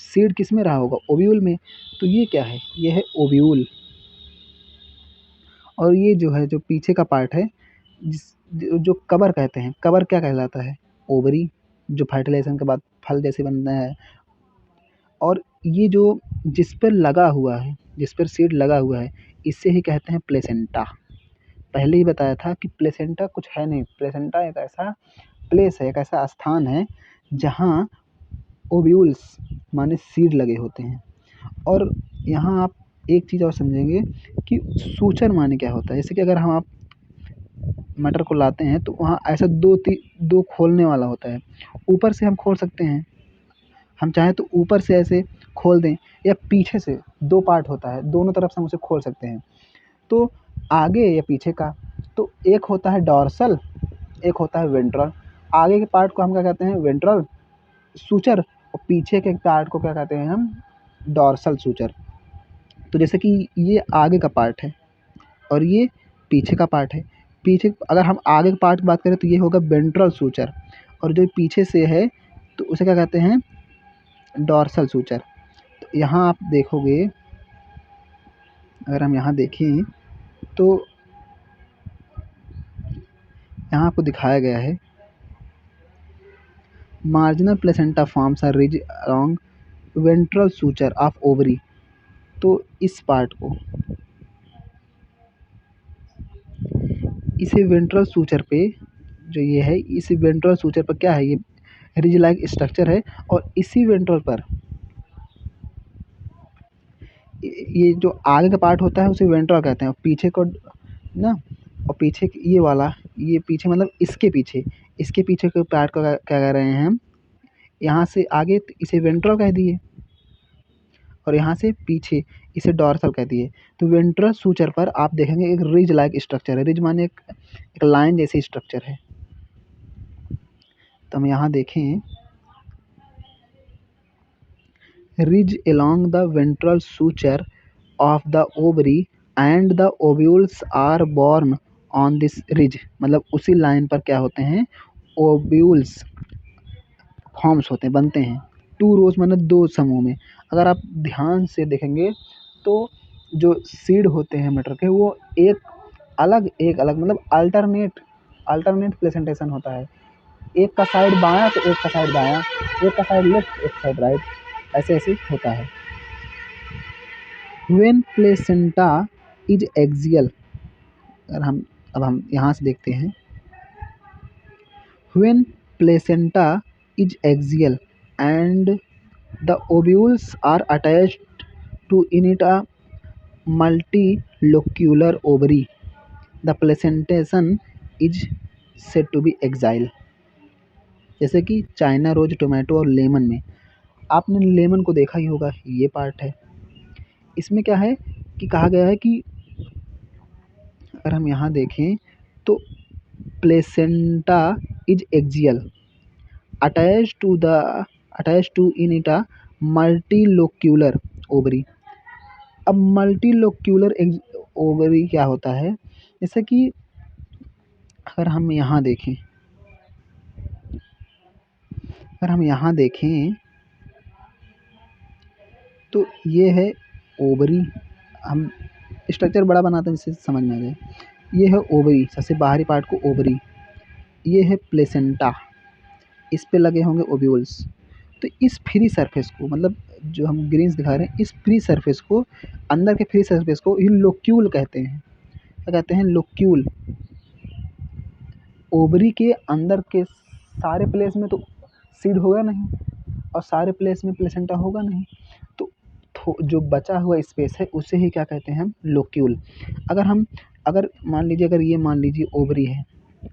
सीड किस में रहा होगा? ओव्यूल में। तो ये क्या है? ये है ओव्यूल। और ये जो है, जो पीछे का पार्ट है, जो कबर कहते हैं, कबर क्या कहलाता है? ओवरी, जो फर्टिलाइजेशन के बाद फल जैसे बनता है। और ये जो जिस पर लगा हुआ है, जिस पर सीड लगा हुआ है, इसे ही कहते हैं प्लेसेंटा। पहले ही बताया था कि प्लेसेंटा कुछ है नहीं। प्लेसेंटा एक ऐसा प्लेस है, एक ऐसा स्थान है जहाँ ओव्यूल्स माने सीड लगे होते हैं। और यहाँ आप एक चीज़ और समझेंगे कि सूचर माने क्या होता है। जैसे कि अगर हम आप मटर को लाते हैं तो वहाँ ऐसा दो खोलने वाला होता है। ऊपर से हम खोल सकते हैं, हम चाहें तो ऊपर से ऐसे खोल दें, या पीछे से दो पार्ट होता है, दोनों तरफ से हम उसे खोल सकते हैं। तो आगे या पीछे का। तो एक होता है डॉर्सल, एक होता है वेंट्रल। आगे के पार्ट को हम क्या कहते हैं, वेंट्रल सूचर, और पीछे के पार्ट को क्या कहते हैं हम, डॉर्सल सूचर। तो जैसे कि ये आगे का पार्ट है और ये पीछे का पार्ट है। पीछे अगर हम आगे के पार्ट की बात करें तो ये होगा वेंट्रल सूचर, और जो पीछे से है तो उसे क्या कहते हैं, डॉर्सल सूचर। तो यहाँ आप देखोगे, अगर हम यहाँ देखें तो यहाँ आपको दिखाया गया है, marginal placenta forms are ridge along ventral suture of ovary. तो इस पार्ट को, इसी वेंट्रल सूचर पे जो ये है, इस वेंट्रल सूचर पर क्या है, ये रिज लाइक स्ट्रक्चर है, और इसी वेंट्रल पर ये जो आगे का पार्ट होता है उसे वेंट्रल कहते हैं, और पीछे को ना, और पीछे ये वाला, ये पीछे मतलब इसके पीछे के पार्ट को क्या क्या कह रहे हैं हम, यहाँ से आगे इसे वेंट्रल कह दिए, और यहाँ से पीछे इसे डॉर्सल कह दिए। तो वेंट्रल सूचर पर आप देखेंगे एक रिज लाइक स्ट्रक्चर है। रिज माने एक लाइन जैसी स्ट्रक्चर है। तो हम यहाँ देखें, ridge along the ventral suture of the ovary and the ovules are born on this ridge। मतलब उसी लाइन पर क्या होते हैं, ओव्यूल्स फॉर्म्स होते हैं, बनते हैं। टू रोज मतलब दो समूह में। अगर आप ध्यान से देखेंगे तो जो सीड होते हैं मटर के, वो एक अलग मतलब अल्टरनेट प्रेजेंटेशन होता है। एक का साइड बायां तो एक का साइड दायां, एक का साइड लेफ्ट एक साइड राइट, ऐसे ऐसे होता है। When placenta is axial, अगर हम यहाँ से देखते हैं, when placenta is axial and the ovules are attached to in a multilocular ovary, the placentation is said to be axial। जैसे कि चाइना रोज, टोमेटो और लेमन में, आपने लेमन को देखा ही होगा, ये पार्ट है। इसमें क्या है कि कहा गया है कि अगर हम यहाँ देखें तो placenta is axial attach to in it a multilocular ovary. अब मल्टीलोक्यूलर ओवरी क्या होता है, जैसे कि अगर हम यहाँ देखें, तो ये है ओवरी। हम स्ट्रक्चर बड़ा बनाते हैं जिससे समझ में आ जाए। ये है ओवरी, सबसे बाहरी पार्ट को ओवरी। ये है प्लेसेंटा, इस पे लगे होंगे ओव्यूल्स। तो इस फ्री सरफेस को, मतलब जो हम ग्रीन्स दिखा रहे हैं, इस फ्री सरफेस को, अंदर के फ्री सरफेस को ही लोक्यूल कहते हैं। क्या कहते हैं, लोक्यूल। ओवरी के अंदर के सारे प्लेस में तो सीड होगा नहीं, और सारे प्लेस में प्लेसेंटा होगा नहीं, तो जो बचा हुआ स्पेस है उसे ही क्या कहते हैं हम, लोक्यूल। अगर मान लीजिए, अगर ये मान लीजिए ओवरी है,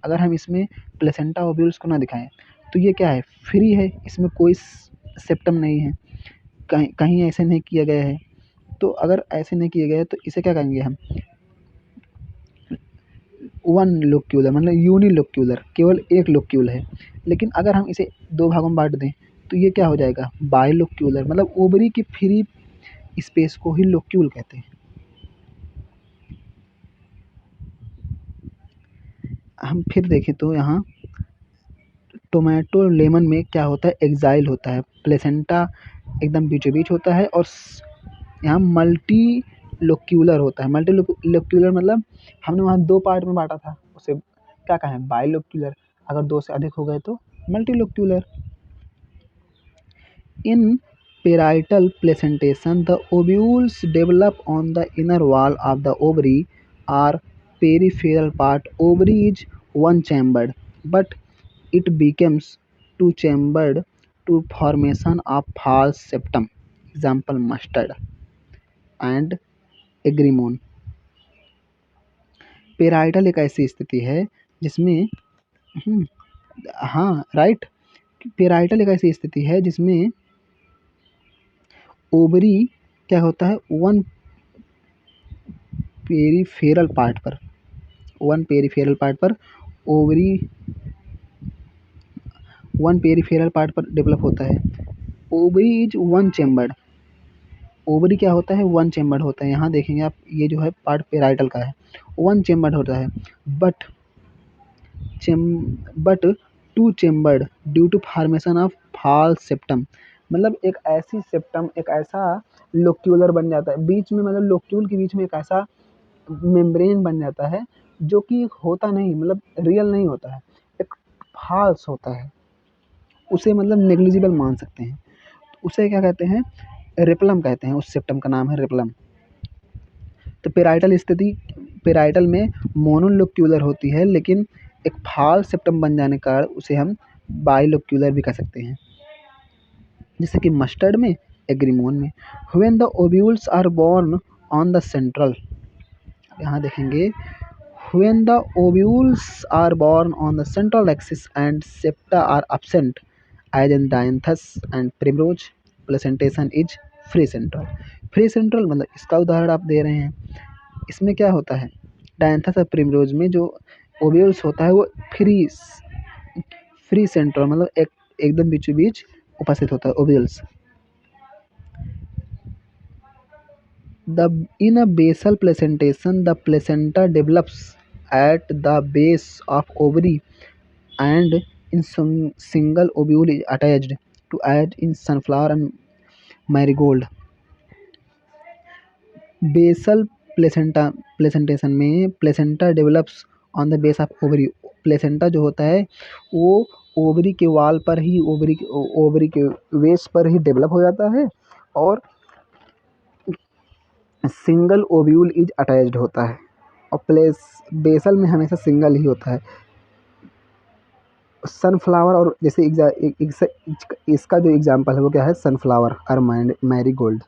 अगर हम इसमें प्लेसेंटा ओव्यूल्स को ना दिखाएं तो ये क्या है, फ्री है, इसमें कोई सेप्टम नहीं है, कहीं कहीं ऐसे नहीं किया गया है। तो अगर ऐसे नहीं किया गया है तो इसे क्या कहेंगे हम, वन लोक्यूलर, मतलब यूनिलोक्यूलर, केवल एक लोक्यूल है। लेकिन अगर हम इसे दो भागों में बांट दें तो ये क्या हो जाएगा, बाइलोक्यूलर, मतलब ओवरी की फ्री स्पेस को ही लोक्यूल कहते हैं। हम फिर देखें तो यहाँ टोमेटो लेमन में क्या होता है, एक्साइल होता है, प्लेसेंटा एकदम बीचों बीच होता है, और यहाँ मल्टी लोक्यूलर होता है। मल्टी लोक्यूलर मतलब हमने वहाँ दो पार्ट में बांटा था, उसे क्या कहें, बाइलोक्यूलर। अगर दो से अधिक हो गए तो multilocular. In parietal placentation, the ovules develop on the inner wall of the ovary or peripheral part. Ovary is one-chambered, but it becomes two-chambered to formation of false septum. Example mustard and एग्रीमोन। Parietal एक ऐसी स्थिति है जिसमें हाँ right, parietal एक ऐसी स्थिति है जिसमें ओवरी क्या होता है, वन पेरिफेरल पार्ट पर, वन पेरिफेरल पार्ट पर ओवरी, वन पेरिफेरल पार्ट पर डेवलप होता है। Ovary is one chambered, ovary क्या होता है, वन चेम्बर्ड होता है। यहाँ देखेंगे आप, ये जो है पार्ट पेराइटल का है, वन चेम्बर्ड होता है। But but two chambered due to formation of false septum, मतलब एक ऐसी सेप्टम, एक ऐसा लोक्यूलर बन जाता है बीच में, मतलब लोक्यूल के बीच में एक ऐसा मेम्ब्रेन बन जाता है जो कि होता नहीं, मतलब रियल नहीं होता है, एक फॉल्स होता है, उसे मतलब नेग्लिजिबल मान सकते हैं। उसे क्या कहते हैं, रेपलम कहते हैं, उस सेप्टम का नाम है रेपलम। तो पेराइटल स्थिति, पेराइटल में मोनोलोक्यूलर होती है, लेकिन एक फाल सेप्टम बन जाने का उसे हम बाइलोक्यूलर भी कह सकते हैं, जैसे कि मस्टर्ड में, एग्रीमोन में। When the ovules are borne on the central, यहाँ देखेंगे, when the ovules are borne on the central axis and septa are absent as in dianthus and primrose, placentation is free central. Free central मतलब इसका उदाहरण आप दे रहे हैं, इसमें क्या होता है, डायंथस और प्रिमरोज में जो ओव्यूल्स होता है वो फ्री सेंट्रल मतलब एकदम बीचों बीच उपस्थित होता है ovules. In a basal placentation, the placenta develops at the base of ovary and in some single ovule is attached to as in sunflower and marigold. Basal placentation में placenta develops on the base of ovary, placenta जो होता है वो ovary के वाल पर ही, ovary के base पर ही डेवलप हो जाता है, और सिंगल ओव्यूल इज अटैच्ड होता है, और बेसल में हमेशा सिंगल ही होता है। सनफ्लावर और जैसे इसका जो एग्जांपल है वो क्या है, सनफ्लावर और मैरीगोल्ड।